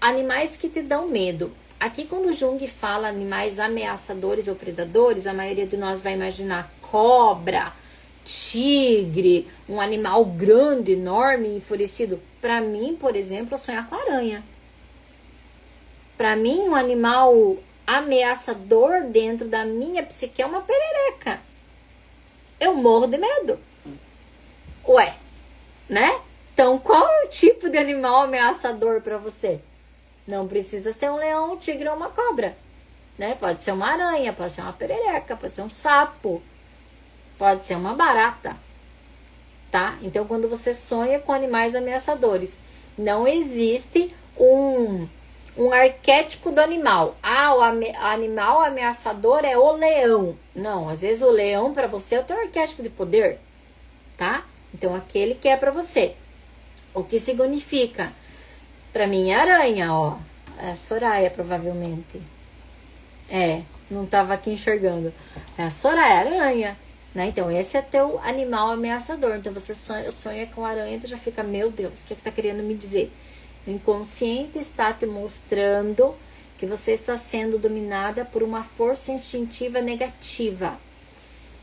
animais que te dão medo. Aqui, quando o Jung fala animais ameaçadores ou predadores, a maioria de nós vai imaginar cobra, tigre, um animal grande, enorme, enfurecido. Para mim, por exemplo, eu sonhar com aranha. Para mim, um animal ameaçador dentro da minha psique é uma perereca. Eu morro de medo. Ué, né? Então, qual é o tipo de animal ameaçador para você? Não precisa ser um leão, um tigre ou uma cobra, né? Pode ser uma aranha, pode ser uma perereca, pode ser um sapo, pode ser uma barata, tá? Então, quando você sonha com animais ameaçadores, não existe um arquétipo do animal. O animal ameaçador é o leão. Não, às vezes o leão para você é o teu arquétipo de poder, tá? Então, aquele que é para você. O que significa? Pra mim é aranha, ó. É a Soraya, provavelmente. Não tava aqui enxergando. É a Soraya, aranha, né? Então, esse é teu animal ameaçador. Então, você sonha com aranha, tu já fica, meu Deus, o que tá querendo me dizer? O inconsciente está te mostrando que você está sendo dominada por uma força instintiva negativa.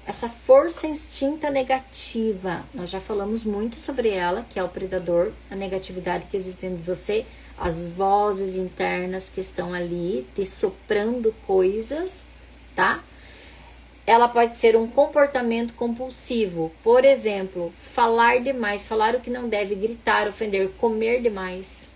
Essa força instinta negativa, nós já falamos muito sobre ela, que é o predador, a negatividade que existe dentro de você, as vozes internas que estão ali te soprando coisas, tá? Ela pode ser um comportamento compulsivo, por exemplo, falar demais, falar o que não deve, gritar, ofender, comer demais,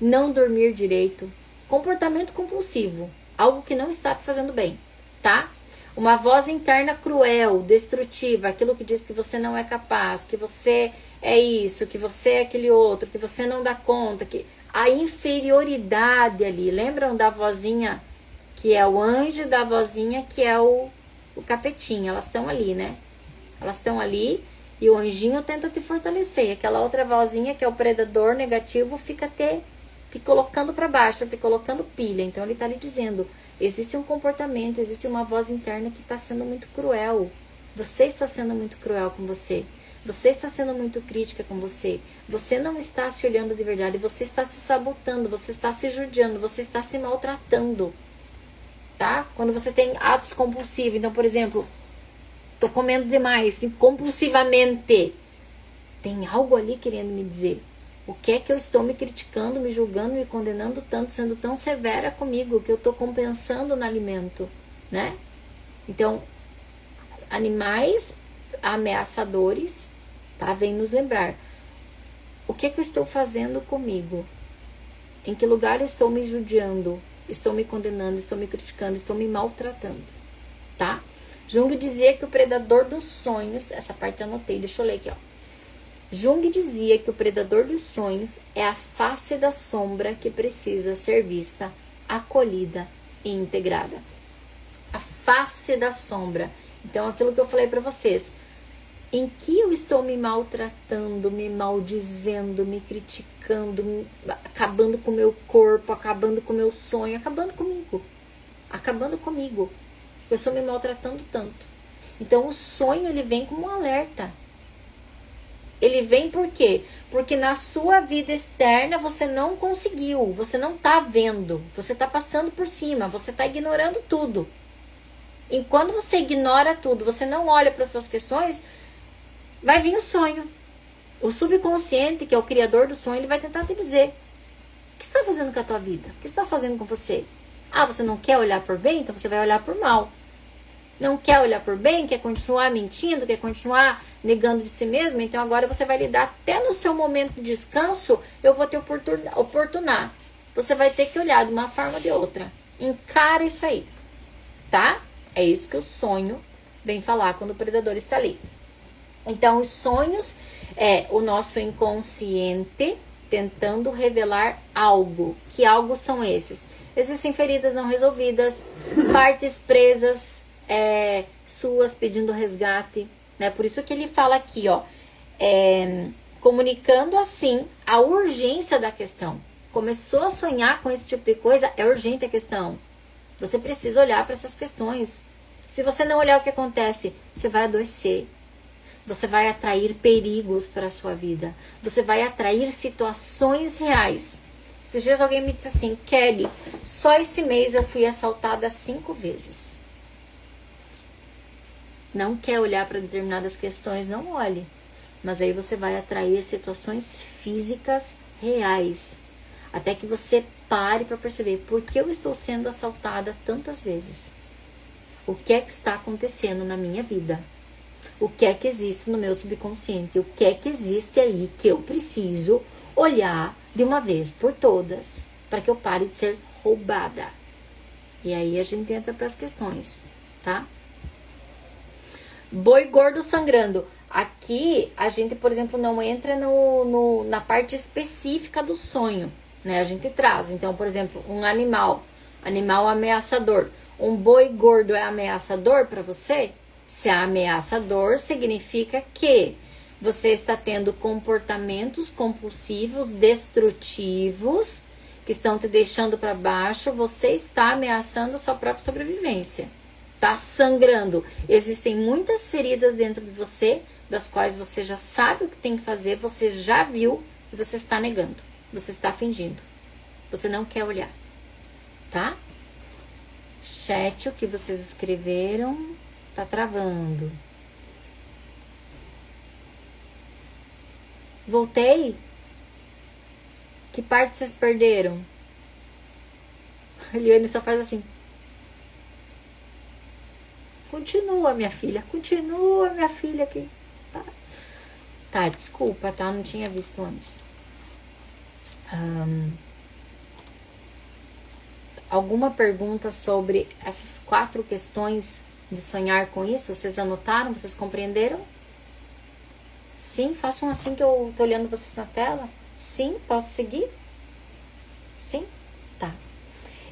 não dormir direito, comportamento compulsivo, algo que não está te fazendo bem, tá? Uma voz interna cruel, destrutiva, aquilo que diz que você não é capaz, que você é isso, que você é aquele outro, que você não dá conta, que a inferioridade ali. Lembram da vozinha que é o anjo e da vozinha que é o capetinha? Elas estão ali, né? Elas estão ali e o anjinho tenta te fortalecer. Aquela outra vozinha que é o predador negativo fica te colocando para baixo, te colocando pilha. Então ele tá lhe dizendo... Existe um comportamento, existe uma voz interna que está sendo muito cruel. Você está sendo muito cruel com você. Você está sendo muito crítica com você. Você não está se olhando de verdade. Você está se sabotando. Você está se judiando. Você está se maltratando. Tá? Quando você tem atos compulsivos. Então, por exemplo, tô comendo demais, compulsivamente. Tem algo ali querendo me dizer. O que é que eu estou me criticando, me julgando, me condenando tanto, sendo tão severa comigo, que eu estou compensando no alimento, né? Então, animais ameaçadores, tá? Vem nos lembrar. O que é que eu estou fazendo comigo? Em que lugar eu estou me judiando? Estou me condenando, estou me criticando, estou me maltratando, tá? Jung dizia que o predador dos sonhos, essa parte eu anotei, deixa eu ler aqui, ó. Jung dizia que o predador dos sonhos é a face da sombra que precisa ser vista, acolhida e integrada. A face da sombra. Então, aquilo que eu falei para vocês. Em que eu estou me maltratando, me maldizendo, me criticando, acabando com o meu corpo, acabando com o meu sonho, acabando comigo. Acabando comigo. Eu estou me maltratando tanto. Então, o sonho, ele vem como um alerta. Ele vem por quê? Porque na sua vida externa você não conseguiu, você não tá vendo, você tá passando por cima, você tá ignorando tudo. E quando você ignora tudo, você não olha para suas questões, vai vir o sonho. O subconsciente, que é o criador do sonho, ele vai tentar te dizer: o que você está fazendo com a tua vida? O que você está fazendo com você? Você não quer olhar por bem? Então você vai olhar por mal. Não quer olhar por bem, quer continuar mentindo, quer continuar negando de si mesmo, então agora você vai lidar até no seu momento de descanso, eu vou te oportunar. Você vai ter que olhar de uma forma ou de outra. Encara isso aí, tá? É isso que o sonho vem falar quando o predador está ali. Então, os sonhos é o nosso inconsciente tentando revelar algo. Que algo são esses? Existem feridas não resolvidas, partes presas, suas pedindo resgate, né? Por isso que ele fala aqui, ó, comunicando assim a urgência da questão. Começou a sonhar com esse tipo de coisa, é urgente a questão. Você precisa olhar para essas questões. Se você não olhar o que acontece, você vai adoecer. Você vai atrair perigos para a sua vida. Você vai atrair situações reais. Esses dias alguém me disse assim, Kelly, só esse mês eu fui assaltada 5 vezes. Não quer olhar para determinadas questões, não olhe. Mas aí você vai atrair situações físicas reais. Até que você pare para perceber por que eu estou sendo assaltada tantas vezes. O que é que está acontecendo na minha vida? O que é que existe no meu subconsciente? O que é que existe aí que eu preciso olhar de uma vez por todas para que eu pare de ser roubada? E aí a gente entra para as questões, tá? Boi gordo sangrando. Aqui a gente, por exemplo, não entra na parte específica do sonho, né? A gente traz, então, por exemplo, um animal ameaçador. Um boi gordo é ameaçador para você? Se é ameaçador, significa que você está tendo comportamentos compulsivos, destrutivos, que estão te deixando para baixo. Você está ameaçando a sua própria sobrevivência. Tá sangrando. Existem muitas feridas dentro de você, das quais você já sabe o que tem que fazer, você já viu e você está negando. Você está fingindo. Você não quer olhar. Tá? Chat, o que vocês escreveram tá travando. Voltei? Que parte vocês perderam? A Eliane só faz assim. Continua, minha filha. Continua, minha filha aqui. Tá, desculpa, tá? Não tinha visto antes. Alguma pergunta sobre essas 4 questões de sonhar com isso? Vocês anotaram? Vocês compreenderam? Sim? Façam assim que eu tô olhando vocês na tela. Sim? Posso seguir? Sim? Tá.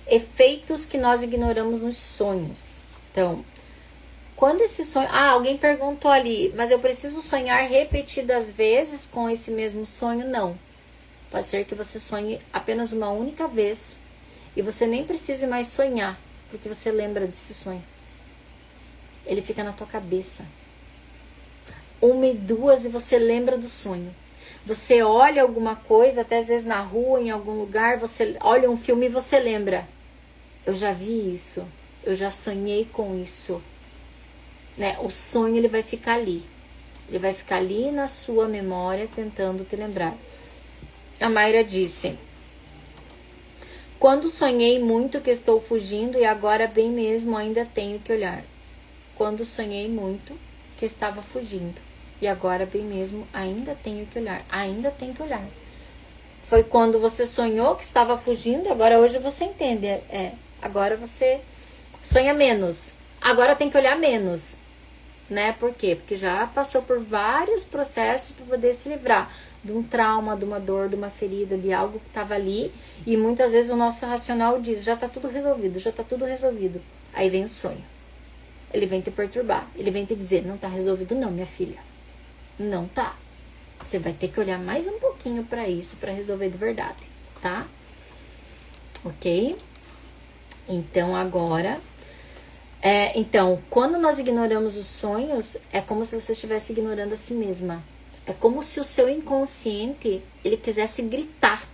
Efeitos que nós ignoramos nos sonhos. Então, quando esse sonho... alguém perguntou ali, mas eu preciso sonhar repetidas vezes com esse mesmo sonho? Não. Pode ser que você sonhe apenas uma única vez e você nem precise mais sonhar, porque você lembra desse sonho. Ele fica na tua cabeça. 1 e 2 e você lembra do sonho. Você olha alguma coisa, até às vezes na rua, em algum lugar, você olha um filme e você lembra. Eu já vi isso. Eu já sonhei com isso. Né? O sonho ele vai ficar ali. Ele vai ficar ali na sua memória, tentando te lembrar. A Mayra disse: quando sonhei muito que estou fugindo e agora bem mesmo ainda tenho que olhar. Quando sonhei muito que estava fugindo e agora bem mesmo ainda tenho que olhar. Ainda tem que olhar. Foi quando você sonhou que estava fugindo, agora hoje você entende. Agora você sonha menos. Agora tem que olhar menos. Né? Por quê? Porque já passou por vários processos para poder se livrar de um trauma, de uma dor, de uma ferida, de algo que estava ali. E muitas vezes o nosso racional diz, já está tudo resolvido, já está tudo resolvido. Aí vem o sonho. Ele vem te perturbar. Ele vem te dizer, não está resolvido não, minha filha. Não tá. Você vai ter que olhar mais um pouquinho para isso, para resolver de verdade, tá? Ok? Então, agora... Então, quando nós ignoramos os sonhos, é como se você estivesse ignorando a si mesma. É como se o seu inconsciente, ele quisesse gritar.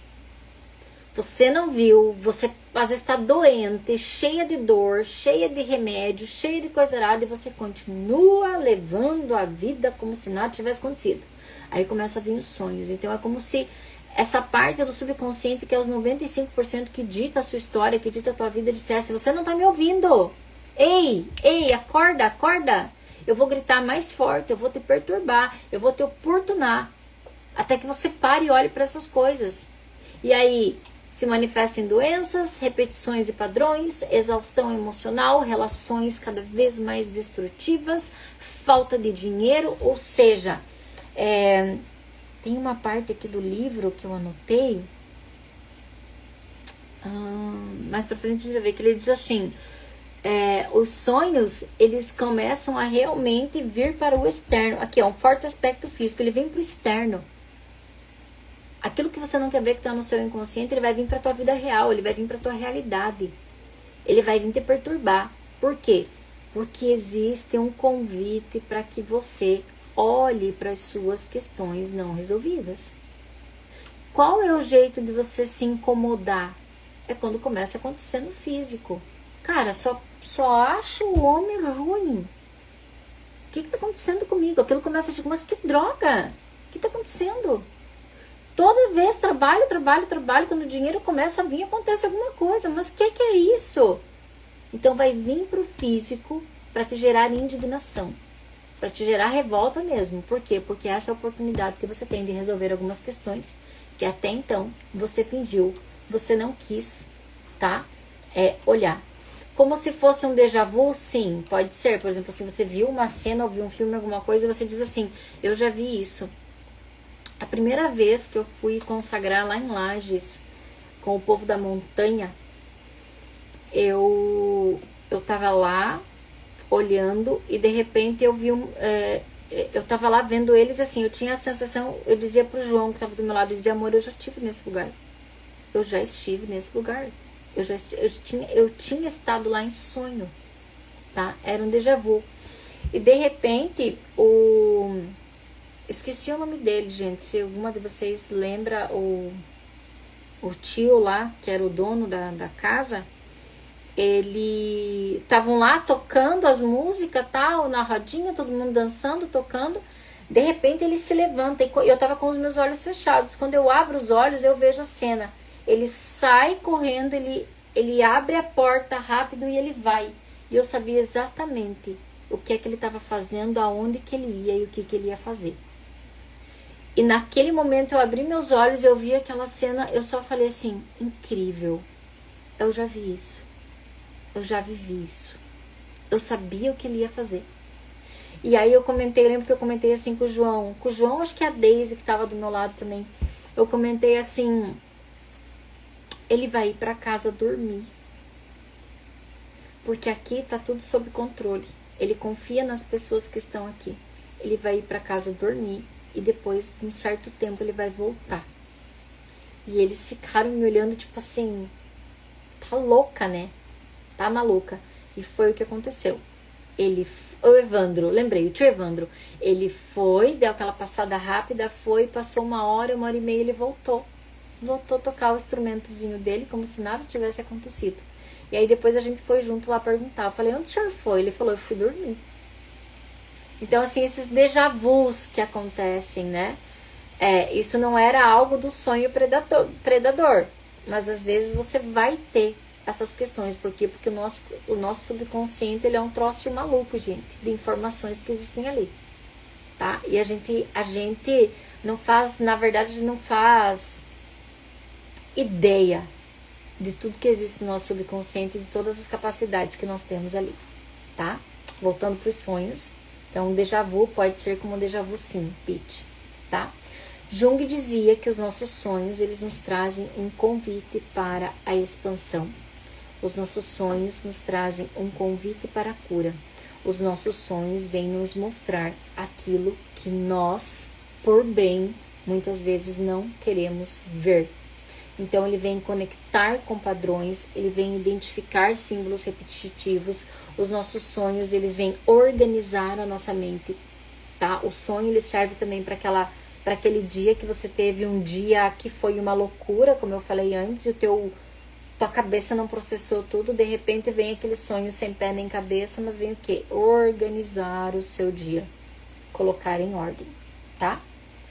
Você não viu, você às vezes está doente, cheia de dor, cheia de remédio, cheia de coisa errada, e você continua levando a vida como se nada tivesse acontecido. Aí começa a vir os sonhos. Então, é como se essa parte do subconsciente, que é os 95% que dita a sua história, que dita a tua vida, dissesse, você não está me ouvindo. Ei, acorda. Eu vou gritar mais forte, eu vou te perturbar, eu vou te oportunar. Até que você pare e olhe para essas coisas. E aí se manifesta em doenças, repetições e padrões, exaustão emocional, relações cada vez mais destrutivas, falta de dinheiro, ou seja, tem uma parte aqui do livro que eu anotei, mais pra frente a gente vai ver que ele diz assim, os sonhos, eles começam a realmente vir para o externo. Aqui, um forte aspecto físico, ele vem para o externo. Aquilo que você não quer ver que está no seu inconsciente, ele vai vir para a tua vida real, ele vai vir para a tua realidade. Ele vai vir te perturbar. Por quê? Porque existe um convite para que você olhe para as suas questões não resolvidas. Qual é o jeito de você se incomodar? É quando começa a acontecer no físico. Cara, só acho o homem ruim. O que tá acontecendo comigo? Aquilo começa a dizer, mas que droga! O que tá acontecendo? Toda vez trabalho, quando o dinheiro começa a vir, acontece alguma coisa. Mas o que é isso? Então vai vir pro físico para te gerar indignação. Para te gerar revolta mesmo. Por quê? Porque essa é a oportunidade que você tem de resolver algumas questões que até então você fingiu, você não quis, tá? Olhar. Como se fosse um déjà vu, sim, pode ser. Por exemplo, se você viu uma cena ou viu um filme, alguma coisa, e você diz assim, eu já vi isso. A primeira vez que eu fui consagrar lá em Lages, com o povo da montanha, eu tava lá, olhando, e de repente eu vi eu tava lá vendo eles, assim, eu tinha a sensação, eu dizia pro João, que tava do meu lado, eu dizia, amor, eu já estive nesse lugar. Eu já estive nesse lugar. Eu tinha estado lá em sonho, tá? Era um déjà vu. E de repente, esqueci o nome dele, gente. Se alguma de vocês lembra o tio lá, que era o dono da casa, ele estavam lá tocando as músicas, tal, na rodinha, todo mundo dançando, tocando. De repente ele se levanta e eu tava com os meus olhos fechados. Quando eu abro os olhos, eu vejo a cena. Ele sai correndo, ele abre a porta rápido e ele vai. E eu sabia exatamente o que é que ele estava fazendo, aonde que ele ia e o que ele ia fazer. E naquele momento eu abri meus olhos, eu vi aquela cena, eu só falei assim, incrível. Eu já vi isso. Eu já vivi isso. Eu sabia o que ele ia fazer. E aí eu lembro que eu comentei assim com o João. Com o João, acho que a Daisy, que estava do meu lado também. Eu comentei assim, ele vai ir para casa dormir. Porque aqui tá tudo sob controle. Ele confia nas pessoas que estão aqui. Ele vai ir para casa dormir e depois de um certo tempo ele vai voltar. E eles ficaram me olhando tipo assim, tá louca, né? Tá maluca. E foi o que aconteceu. O Evandro, lembrei, o tio Evandro, ele foi, deu aquela passada rápida, passou 1 hora e meia, ele voltou a tocar o instrumentozinho dele, como se nada tivesse acontecido. E aí depois a gente foi junto lá perguntar, eu falei, onde o senhor foi? Ele falou, eu fui dormir. Então assim, esses déjà vus que acontecem, né? Isso não era algo do sonho predador, mas às vezes você vai ter essas questões. Por quê? Porque o nosso subconsciente, ele é um troço maluco, gente, de informações que existem ali, tá? E a gente não faz, na verdade, não faz ideia de tudo que existe no nosso subconsciente e de todas as capacidades que nós temos ali, tá? Voltando para os sonhos. Então, um déjà vu pode ser como um déjà vu sim, Pete, tá? Jung dizia que os nossos sonhos, eles nos trazem um convite para a expansão. Os nossos sonhos nos trazem um convite para a cura. Os nossos sonhos vêm nos mostrar aquilo que nós, por bem, muitas vezes não queremos ver. Então, ele vem conectar com padrões, ele vem identificar símbolos repetitivos. Os nossos sonhos, eles vêm organizar a nossa mente, tá? O sonho, ele serve também para aquele dia que você teve um dia que foi uma loucura, como eu falei antes, e tua cabeça não processou tudo, de repente vem aquele sonho sem pé nem cabeça, mas vem o quê? Organizar o seu dia, colocar em ordem, tá?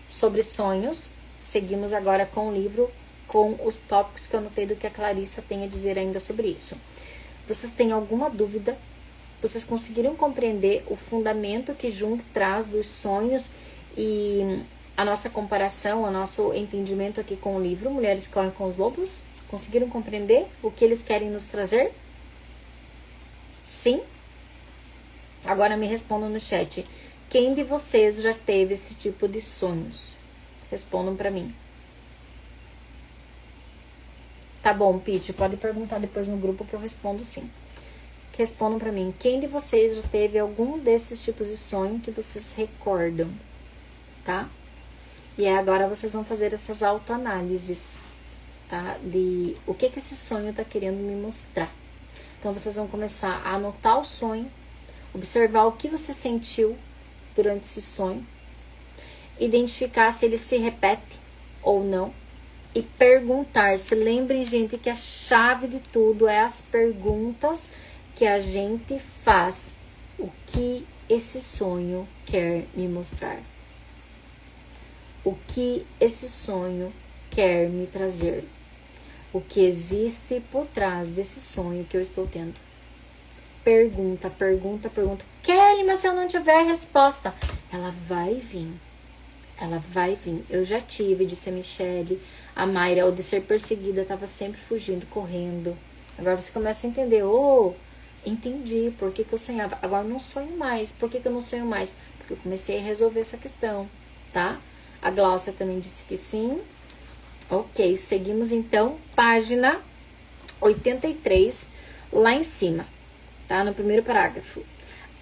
Sobre sonhos, seguimos agora com o livro, com os tópicos que eu anotei do que a Clarissa tem a dizer ainda sobre isso. Vocês têm alguma dúvida? Vocês conseguiram compreender o fundamento que Jung traz dos sonhos e a nossa comparação, o nosso entendimento aqui com o livro Mulheres que Correm com os Lobos? Conseguiram compreender o que eles querem nos trazer? Sim? Agora me respondam no chat. Quem de vocês já teve esse tipo de sonhos? Respondam pra mim. Tá bom, Pete, pode perguntar depois no grupo que eu respondo sim. Respondam pra mim. Quem de vocês já teve algum desses tipos de sonho que vocês recordam? Tá? E agora vocês vão fazer essas autoanálises, tá? De o que esse sonho tá querendo me mostrar. Então, vocês vão começar a anotar o sonho, observar o que você sentiu durante esse sonho, identificar se ele se repete ou não e perguntar. Se lembrem, gente, que a chave de tudo é as perguntas que a gente faz. O que esse sonho quer me mostrar? O que esse sonho quer me trazer? O que existe por trás desse sonho que eu estou tendo? Pergunta, pergunta, pergunta. Kelly, mas se eu não tiver resposta, ela vai vir. Ela vai vir. Eu já tive, disse a Michelle. A Mayra, ao de ser perseguida, estava sempre fugindo, correndo. Agora você começa a entender. Entendi por que eu sonhava. Agora eu não sonho mais. Por que eu não sonho mais? Porque eu comecei a resolver essa questão, tá? A Glaucia também disse que sim. Ok, seguimos então. Página 83, lá em cima, tá? No primeiro parágrafo.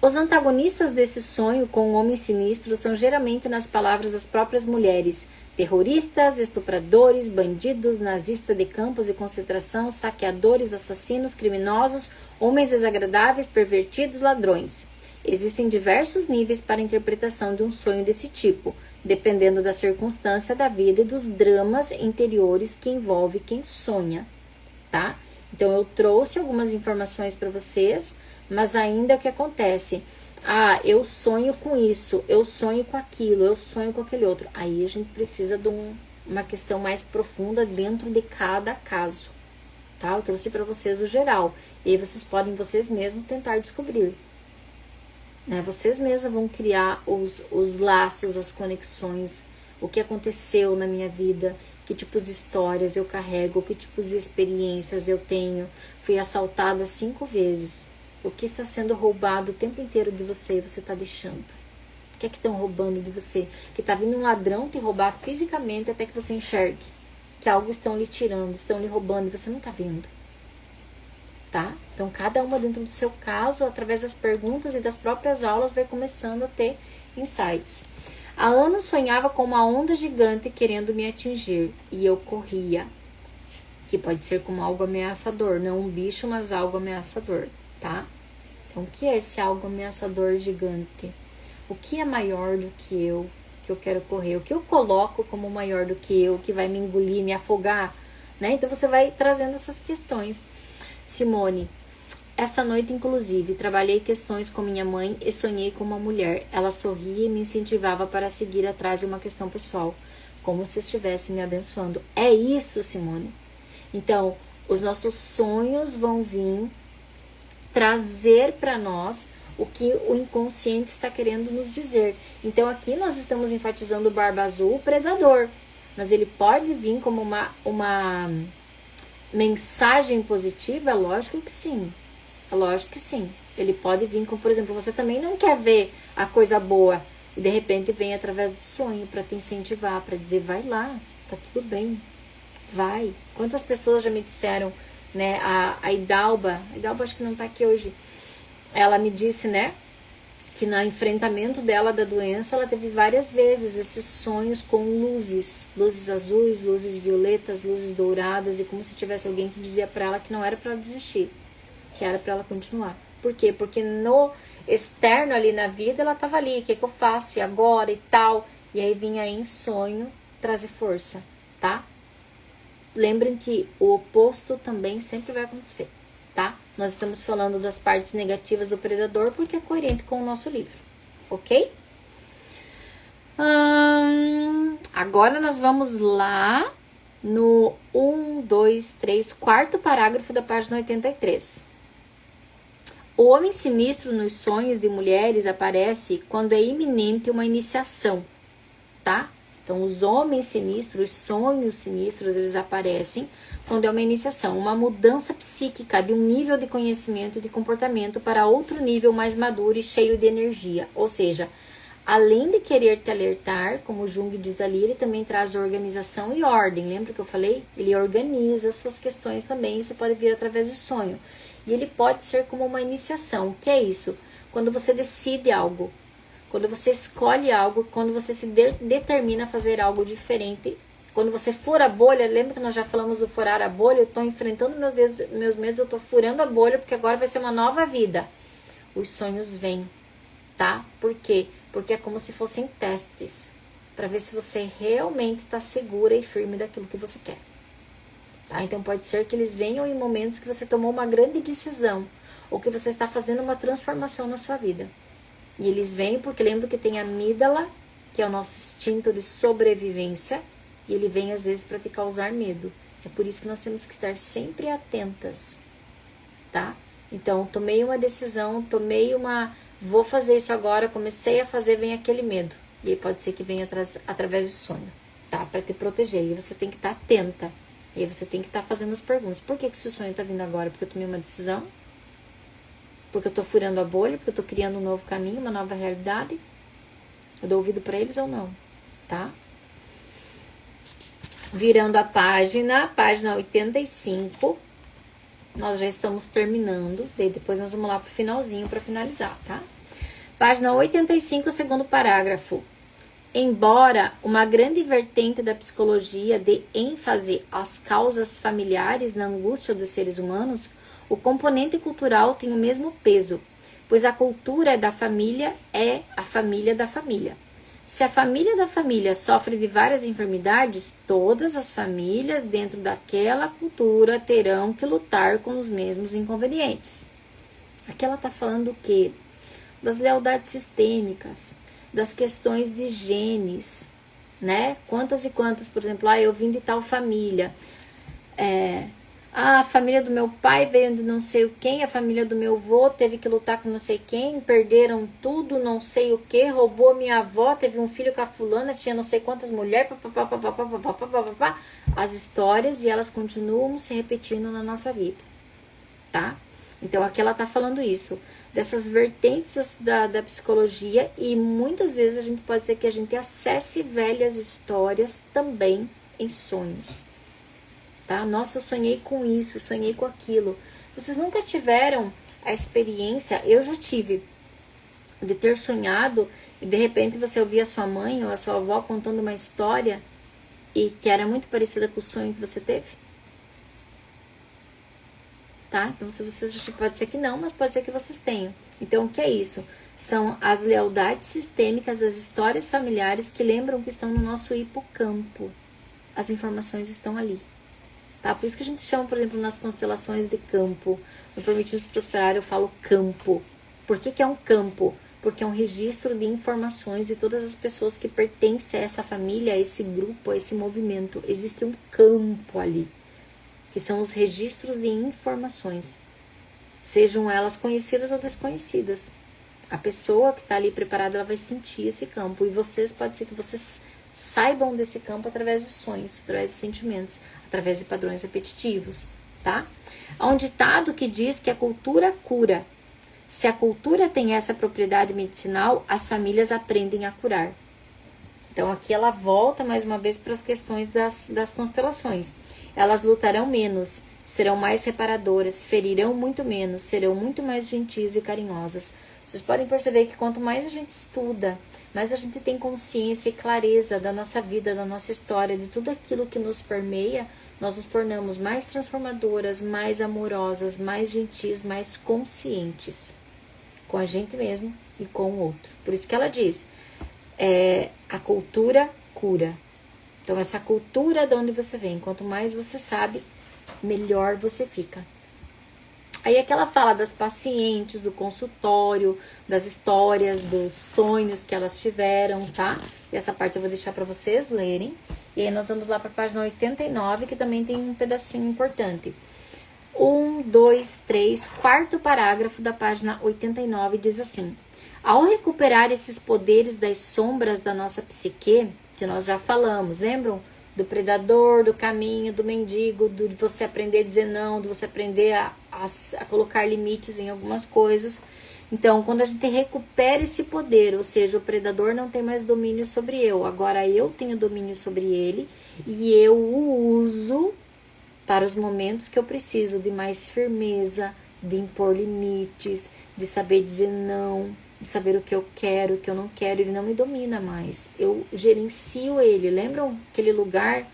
Os antagonistas desse sonho com o homem sinistro são geralmente, nas palavras das próprias mulheres, terroristas, estupradores, bandidos, nazistas de campos de concentração, saqueadores, assassinos, criminosos, homens desagradáveis, pervertidos, ladrões. Existem diversos níveis para a interpretação de um sonho desse tipo, dependendo da circunstância da vida e dos dramas interiores que envolve quem sonha, tá? Então, eu trouxe algumas informações para vocês, mas ainda o que acontece? Eu sonho com isso, eu sonho com aquilo, eu sonho com aquele outro. Aí a gente precisa de uma questão mais profunda dentro de cada caso, tá? Eu trouxe para vocês o geral. E aí vocês podem, vocês mesmos, tentar descobrir. Né? Vocês mesmos vão criar os laços, as conexões, o que aconteceu na minha vida, que tipos de histórias eu carrego, que tipos de experiências eu tenho. Fui assaltada 5 vezes. O que está sendo roubado o tempo inteiro de você e você está deixando? O que é que estão roubando de você? Que está vindo um ladrão te roubar fisicamente até que você enxergue que algo estão lhe tirando, estão lhe roubando e você não está vendo. Tá? Então, cada uma dentro do seu caso, através das perguntas e das próprias aulas, vai começando a ter insights. Há anos sonhava com uma onda gigante querendo me atingir e eu corria. Que pode ser como algo ameaçador, não um bicho, mas algo ameaçador, tá? Então, o que é esse algo ameaçador gigante? O que é maior do que eu quero correr? O que eu coloco como maior do que eu, que vai me engolir, me afogar? Né? Então, você vai trazendo essas questões. Simone, esta noite, inclusive, trabalhei questões com minha mãe e sonhei com uma mulher. Ela sorria e me incentivava para seguir atrás de uma questão pessoal, como se estivesse me abençoando. É isso, Simone. Então, os nossos sonhos vão vir trazer para nós o que o inconsciente está querendo nos dizer. Então, aqui nós estamos enfatizando o Barba Azul, o predador. Mas ele pode vir como uma mensagem positiva? É lógico que sim. É lógico que sim. Ele pode vir como, por exemplo, você também não quer ver a coisa boa e de repente vem através do sonho para te incentivar, para dizer, vai lá, tá tudo bem, vai. Quantas pessoas já me disseram, né, a Idalba acho que não tá aqui hoje, ela me disse, né, que no enfrentamento dela da doença, ela teve várias vezes esses sonhos com luzes azuis, luzes violetas, luzes douradas, e como se tivesse alguém que dizia para ela que não era para ela desistir, que era para ela continuar. Por quê? Porque no externo ali na vida, ela tava ali, o que eu faço, e agora, e tal, e aí vinha aí em sonho trazer força, tá? Lembrem que o oposto também sempre vai acontecer, tá? Nós estamos falando das partes negativas do predador porque é coerente com o nosso livro, ok? Agora nós vamos lá no 4º parágrafo da página 83. O homem sinistro nos sonhos de mulheres aparece quando é iminente uma iniciação, tá? Então, os homens sinistros, os sonhos sinistros, eles aparecem quando é uma iniciação, uma mudança psíquica de um nível de conhecimento e de comportamento para outro nível mais maduro e cheio de energia. Ou seja, além de querer te alertar, como Jung diz ali, ele também traz organização e ordem. Lembra que eu falei? Ele organiza as suas questões também, isso pode vir através de sonho. E ele pode ser como uma iniciação. O que é isso? Quando você decide algo. Quando você escolhe algo, quando você se determina a fazer algo diferente Quando você fura a bolha, lembra que nós já falamos do furar a bolha? Eu estou enfrentando meus medos, eu estou furando a bolha, porque agora vai ser uma nova vida. Os sonhos vêm, tá? Por quê? Porque é como se fossem testes, para ver se você realmente está segura e firme daquilo que você quer. Tá? Então pode ser que eles venham em momentos que você tomou uma grande decisão, ou que você está fazendo uma transformação na sua vida. E eles vêm porque lembra que tem a amígdala, que é o nosso instinto de sobrevivência, e ele vem às vezes para te causar medo. É por isso que nós temos que estar sempre atentas, tá? Então, tomei uma decisão, vou fazer isso agora, comecei a fazer, vem aquele medo. E aí pode ser que venha através de sonho, tá? Para te proteger. E você tem que estar atenta. E aí você tem que estar fazendo as perguntas. Por que esse sonho tá vindo agora? Porque eu tomei uma decisão? Porque eu tô furando a bolha? Porque eu tô criando um novo caminho, uma nova realidade? Eu dou ouvido para eles ou não, tá? Virando a página 85, nós já estamos terminando, daí depois nós vamos lá pro finalzinho para finalizar, tá? Página 85, segundo parágrafo. Embora uma grande vertente da psicologia dê ênfase às causas familiares na angústia dos seres humanos, o componente cultural tem o mesmo peso, pois a cultura da família é a família da família. Se a família da família sofre de várias enfermidades, todas as famílias dentro daquela cultura terão que lutar com os mesmos inconvenientes. Aqui ela está falando o quê? Das lealdades sistêmicas, das questões de genes, né? Quantas e quantas, por exemplo, eu vim de tal família, a família do meu pai veio de não sei o quem, a família do meu avô teve que lutar com não sei quem, perderam tudo, não sei o que, roubou minha avó, teve um filho com a fulana, tinha não sei quantas mulheres, papapá. As histórias, e elas continuam se repetindo na nossa vida, tá? Então aqui ela tá falando isso, dessas vertentes da psicologia, e muitas vezes a gente pode ser que a gente acesse velhas histórias também em sonhos. Tá? Nossa, eu sonhei com isso, sonhei com aquilo. Vocês nunca tiveram a experiência, eu já tive, de ter sonhado e de repente você ouvia a sua mãe ou a sua avó contando uma história e que era muito parecida com o sonho que você teve? Tá? Então, se vocês, pode ser que não, mas pode ser que vocês tenham. Então, o que é isso? São as lealdades sistêmicas, as histórias familiares que lembram que estão no nosso hipocampo. As informações estão ali. Tá? Por isso que a gente chama, por exemplo, nas constelações de campo. No Permitindo-se Prosperar eu falo campo. Por que é um campo? Porque é um registro de informações de todas as pessoas que pertencem a essa família, a esse grupo, a esse movimento. Existe um campo ali, que são os registros de informações, sejam elas conhecidas ou desconhecidas. A pessoa que está ali preparada, ela vai sentir esse campo. E vocês, pode ser que vocês saibam desse campo através de sonhos, através de sentimentos, através de padrões repetitivos, tá? Há um ditado que diz que a cultura cura. Se a cultura tem essa propriedade medicinal, as famílias aprendem a curar. Então aqui ela volta mais uma vez para as questões das constelações. Elas lutarão menos, serão mais reparadoras, ferirão muito menos, serão muito mais gentis e carinhosas. Vocês podem perceber que quanto mais a gente estuda, mais a gente tem consciência e clareza da nossa vida, da nossa história, de tudo aquilo que nos permeia, nós nos tornamos mais transformadoras, mais amorosas, mais gentis, mais conscientes com a gente mesmo e com o outro. Por isso que ela diz, a cultura cura. Então essa cultura de onde você vem, quanto mais você sabe, melhor você fica. Aí aqui ela fala das pacientes, do consultório, das histórias, dos sonhos que elas tiveram, tá? E essa parte eu vou deixar para vocês lerem. E aí nós vamos lá para a página 89, que também tem um pedacinho importante. 1, 2, 3, quarto parágrafo da página 89 diz assim: ao recuperar esses poderes das sombras da nossa psique, que nós já falamos, lembram? Do predador, do caminho, do mendigo, de você aprender a dizer não, de você aprender a colocar limites em algumas coisas. Então, quando a gente recupera esse poder, ou seja, o predador não tem mais domínio sobre eu, agora eu tenho domínio sobre ele e eu o uso para os momentos que eu preciso de mais firmeza, de impor limites, de saber dizer não, de saber o que eu quero, o que eu não quero. Ele não me domina mais, eu gerencio ele. Lembram aquele lugar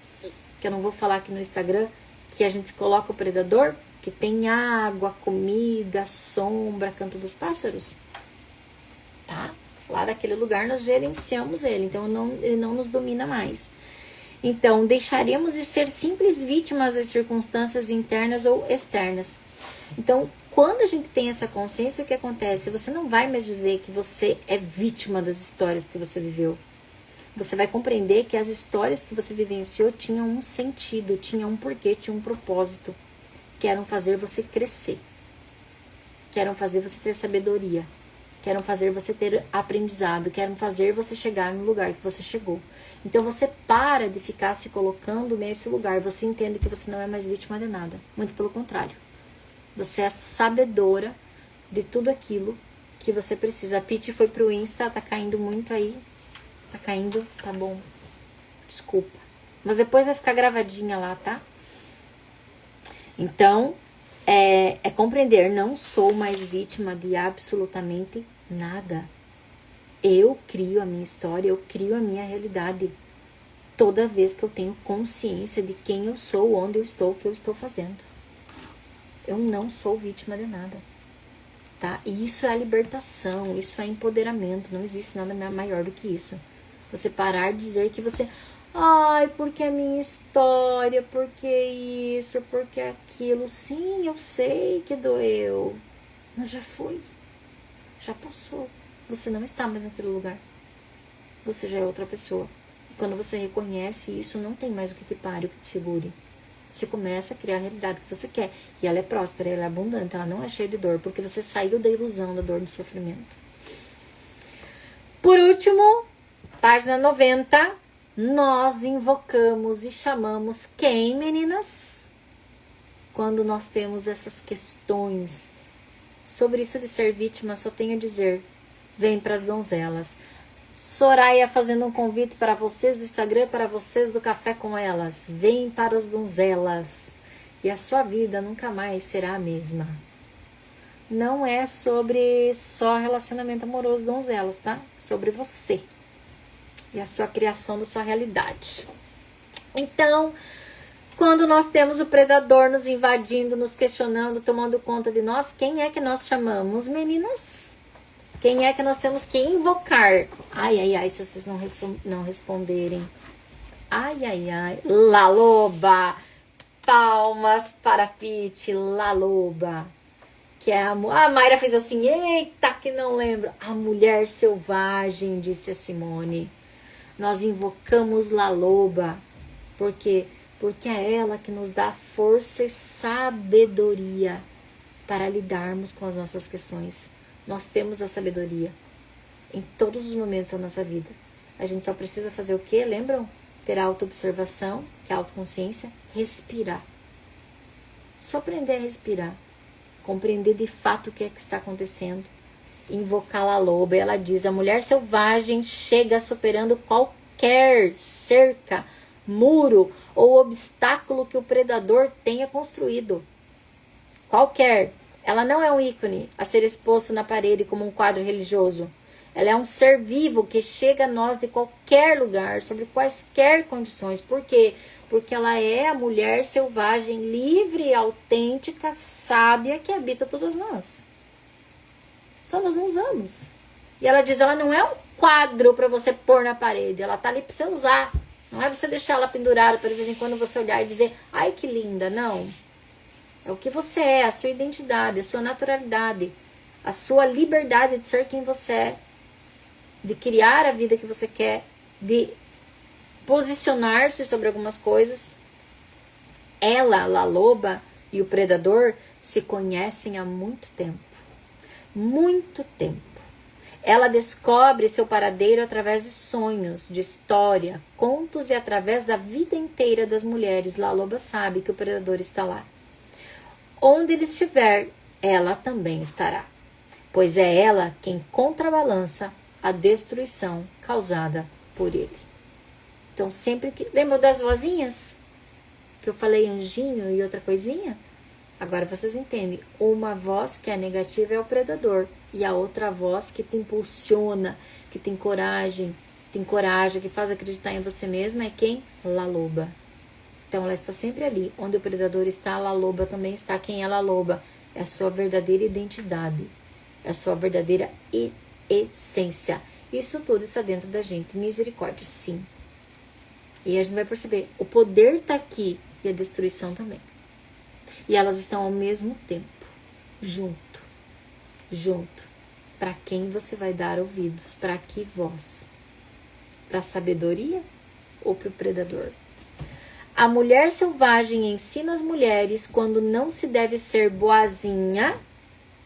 que eu não vou falar aqui no Instagram, que a gente coloca o predador, que tem água, comida, sombra, canto dos pássaros, tá? Lá daquele lugar nós gerenciamos ele, então ele não nos domina mais. Então, deixaremos de ser simples vítimas das circunstâncias internas ou externas. Então, quando a gente tem essa consciência, o que acontece? Você não vai mais dizer que você é vítima das histórias que você viveu. Você vai compreender que as histórias que você vivenciou tinham um sentido, tinham um porquê, tinham um propósito. Querem fazer você crescer. Querem fazer você ter sabedoria. Querem fazer você ter aprendizado. Querem fazer você chegar no lugar que você chegou. Então você para de ficar se colocando nesse lugar. Você entende que você não é mais vítima de nada. Muito pelo contrário. Você é sabedora de tudo aquilo que você precisa. A Pete foi pro Insta, tá caindo muito aí. Tá caindo, tá bom. Desculpa. Mas depois vai ficar gravadinha lá, tá? Então, é compreender. Não sou mais vítima de absolutamente nada. Eu crio a minha história, eu crio a minha realidade. Toda vez que eu tenho consciência de quem eu sou, onde eu estou, o que eu estou fazendo. Eu não sou vítima de nada. Tá? E isso é a libertação, isso é empoderamento. Não existe nada maior do que isso. Você parar de dizer que você... Ai, porque a minha história, porque isso, porque aquilo. Sim, eu sei que doeu. Mas já foi. Já passou. Você não está mais naquele lugar. Você já é outra pessoa. E quando você reconhece isso, não tem mais o que te pare, o que te segure. Você começa a criar a realidade que você quer. E ela é próspera, ela é abundante, ela não é cheia de dor. Porque você saiu da ilusão, da dor, do sofrimento. Por último, página 90. Nós invocamos e chamamos quem, meninas? Quando nós temos essas questões. Sobre isso de ser vítima, só tenho a dizer. Vem para as donzelas. Soraya fazendo um convite para vocês do Instagram, para vocês do Café com Elas. Vem para as donzelas. E a sua vida nunca mais será a mesma. Não é sobre só relacionamento amoroso, donzelas, tá? Sobre você. E a sua criação da sua realidade. Então, quando nós temos o predador nos invadindo, nos questionando, tomando conta de nós, quem é que nós chamamos, meninas? Quem é que nós temos que invocar? Ai, ai, ai, se vocês não responderem. Ai, ai, ai. La Loba. Palmas para Pete, La Loba. Que é a Mayra fez assim, eita, que não lembro. A mulher selvagem, disse a Simone. Nós invocamos La Loba. Por quê? Porque é ela que nos dá força e sabedoria para lidarmos com as nossas questões. Nós temos a sabedoria em todos os momentos da nossa vida. A gente só precisa fazer o quê? Lembram? Ter autoobservação, que é autoconsciência, respirar. Só aprender a respirar. Compreender de fato o que é que está acontecendo. Invocar a loba. Ela diz, a mulher selvagem chega superando qualquer cerca, muro ou obstáculo que o predador tenha construído. Qualquer. Ela não é um ícone a ser exposto na parede como um quadro religioso. Ela é um ser vivo que chega a nós de qualquer lugar, sobre quaisquer condições. Por quê? Porque ela é a mulher selvagem, livre, autêntica, sábia, que habita todas nós. Só nós não usamos. E ela diz, ela não é um quadro para você pôr na parede. Ela tá ali para você usar. Não é você deixar ela pendurada para de vez em quando você olhar e dizer, ai que linda. Não. É o que você é, a sua identidade, a sua naturalidade, a sua liberdade de ser quem você é, de criar a vida que você quer, de posicionar-se sobre algumas coisas. Ela, La Loba e o predador se conhecem há muito tempo. Muito tempo. Ela descobre seu paradeiro através de sonhos, de história, contos e através da vida inteira das mulheres. La Loba sabe que o predador está lá. Onde ele estiver, ela também estará, pois é ela quem contrabalança a destruição causada por ele. Então, sempre que... Lembram das vozinhas? Que eu falei anjinho e outra coisinha? Agora vocês entendem. Uma voz que é negativa é o predador. E a outra voz que te impulsiona, que tem coragem, que faz acreditar em você mesma é quem? La Loba. Então ela está sempre ali. Onde o predador está, a loba também está. Quem é a loba? É a sua verdadeira identidade. É a sua verdadeira essência. Isso tudo está dentro da gente. Misericórdia, sim. E a gente vai perceber. O poder está aqui e a destruição também. E elas estão ao mesmo tempo. Junto. Para quem você vai dar ouvidos? Para que voz? Para a sabedoria ou para o predador? A mulher selvagem ensina as mulheres quando não se deve ser boazinha,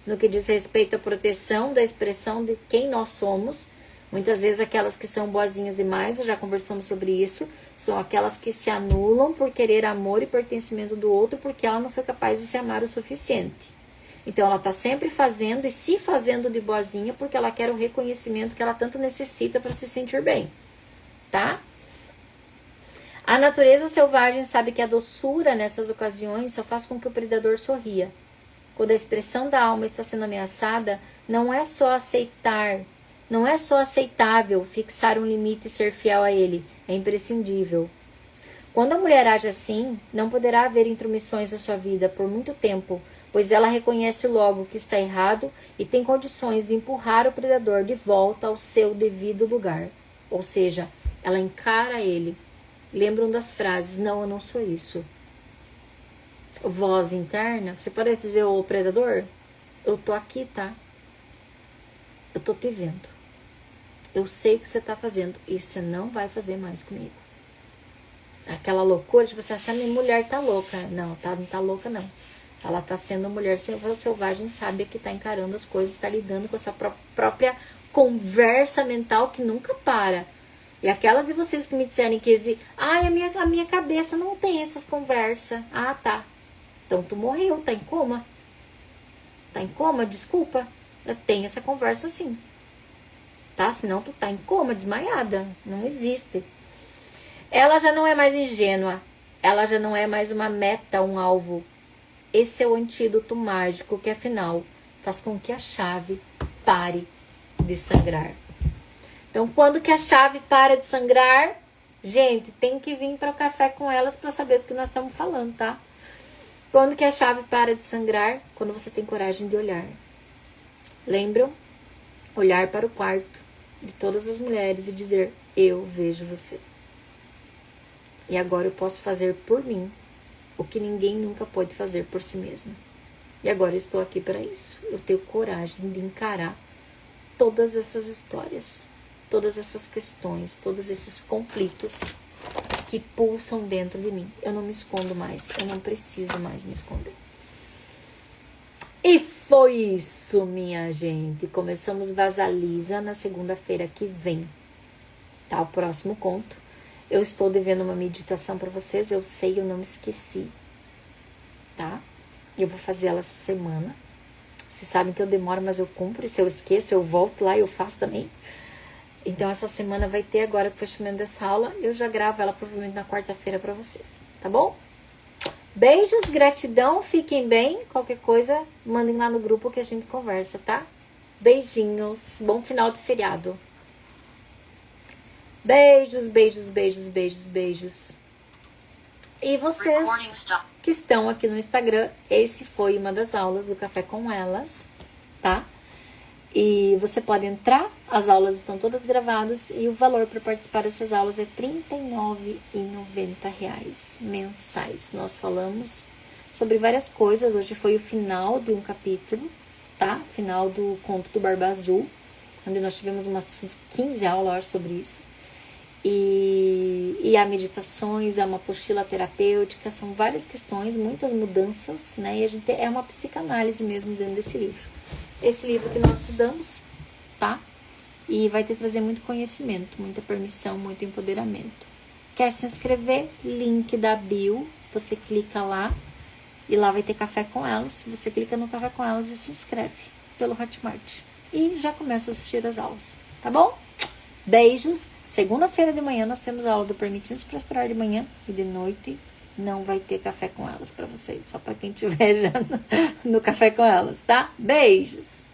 no que diz respeito à proteção da expressão de quem nós somos. Muitas vezes aquelas que são boazinhas demais, já conversamos sobre isso, são aquelas que se anulam por querer amor e pertencimento do outro porque ela não foi capaz de se amar o suficiente. Então ela está sempre fazendo e se fazendo de boazinha porque ela quer o reconhecimento que ela tanto necessita para se sentir bem, tá? A natureza selvagem sabe que a doçura nessas ocasiões só faz com que o predador sorria. Quando a expressão da alma está sendo ameaçada, não é só aceitável fixar um limite e ser fiel a ele, é imprescindível. Quando a mulher age assim, não poderá haver intromissões na sua vida por muito tempo, pois ela reconhece logo que está errado e tem condições de empurrar o predador de volta ao seu devido lugar. Ou seja, ela encara ele. Lembram das frases, não, eu não sou isso. Voz interna, você pode dizer, ô predador, eu tô aqui, tá? Eu tô te vendo. Eu sei o que você tá fazendo e você não vai fazer mais comigo. Aquela loucura, tipo assim, essa minha mulher tá louca. Não, não tá louca não. Ela tá sendo mulher selvagem, sábia, que tá encarando as coisas, tá lidando com a sua própria conversa mental que nunca para. E aquelas de vocês que me disserem que a minha cabeça não tem essas conversas. Ah, tá. Então tu morreu, tá em coma. Tá em coma, desculpa. Tem essa conversa sim. Tá? Senão tu tá em coma, desmaiada. Não existe. Ela já não é mais ingênua. Ela já não é mais uma meta, um alvo. Esse é o antídoto mágico que, afinal, faz com que a chave pare de sangrar. Então, quando que a chave para de sangrar, gente, tem que vir para o café com elas para saber do que nós estamos falando, tá? Quando que a chave para de sangrar? Quando você tem coragem de olhar. Lembram? Olhar para o quarto de todas as mulheres e dizer, eu vejo você. E agora eu posso fazer por mim o que ninguém nunca pôde fazer por si mesma. E agora eu estou aqui para isso. Eu tenho coragem de encarar todas essas histórias, todas essas questões, todos esses conflitos que pulsam dentro de mim. Eu não me escondo mais, eu não preciso mais me esconder. E foi isso, minha gente. Começamos Vasalisa na segunda-feira que vem. Tá? O próximo conto. Eu estou devendo uma meditação para vocês. Eu sei, eu não me esqueci. Tá? Eu vou fazer ela essa semana. Vocês sabem que eu demoro, mas eu cumpro. E se eu esqueço, eu volto lá e eu faço também. Então, essa semana vai ter agora que o fechamento dessa aula. Eu já gravo ela provavelmente na quarta-feira para vocês. Tá bom? Beijos, gratidão, fiquem bem. Qualquer coisa, mandem lá no grupo que a gente conversa, tá? Beijinhos, bom final de feriado. Beijos, beijos, beijos, beijos, beijos. E vocês que estão aqui no Instagram, esse foi uma das aulas do Café com Elas, tá? E você pode entrar, as aulas estão todas gravadas e o valor para participar dessas aulas é R$ 39,90 mensais. Nós falamos sobre várias coisas, hoje foi o final de um capítulo, tá? Final do conto do Barba Azul, onde nós tivemos umas 15 aulas sobre isso. E há meditações, há uma apostila terapêutica, são várias questões, muitas mudanças, né? E a gente é uma psicanálise mesmo dentro desse livro. Esse livro que nós estudamos, tá? E vai te trazer muito conhecimento, muita permissão, muito empoderamento. Quer se inscrever? Link da bio, você clica lá e lá vai ter Café com Elas. Você clica no Café com Elas e se inscreve pelo Hotmart. E já começa a assistir as aulas, tá bom? Beijos. Segunda-feira de manhã nós temos a aula do Permitindo-se Prosperar de manhã e de noite não vai ter Café com Elas para vocês, só para quem estiver já no Café com Elas, tá? Beijos!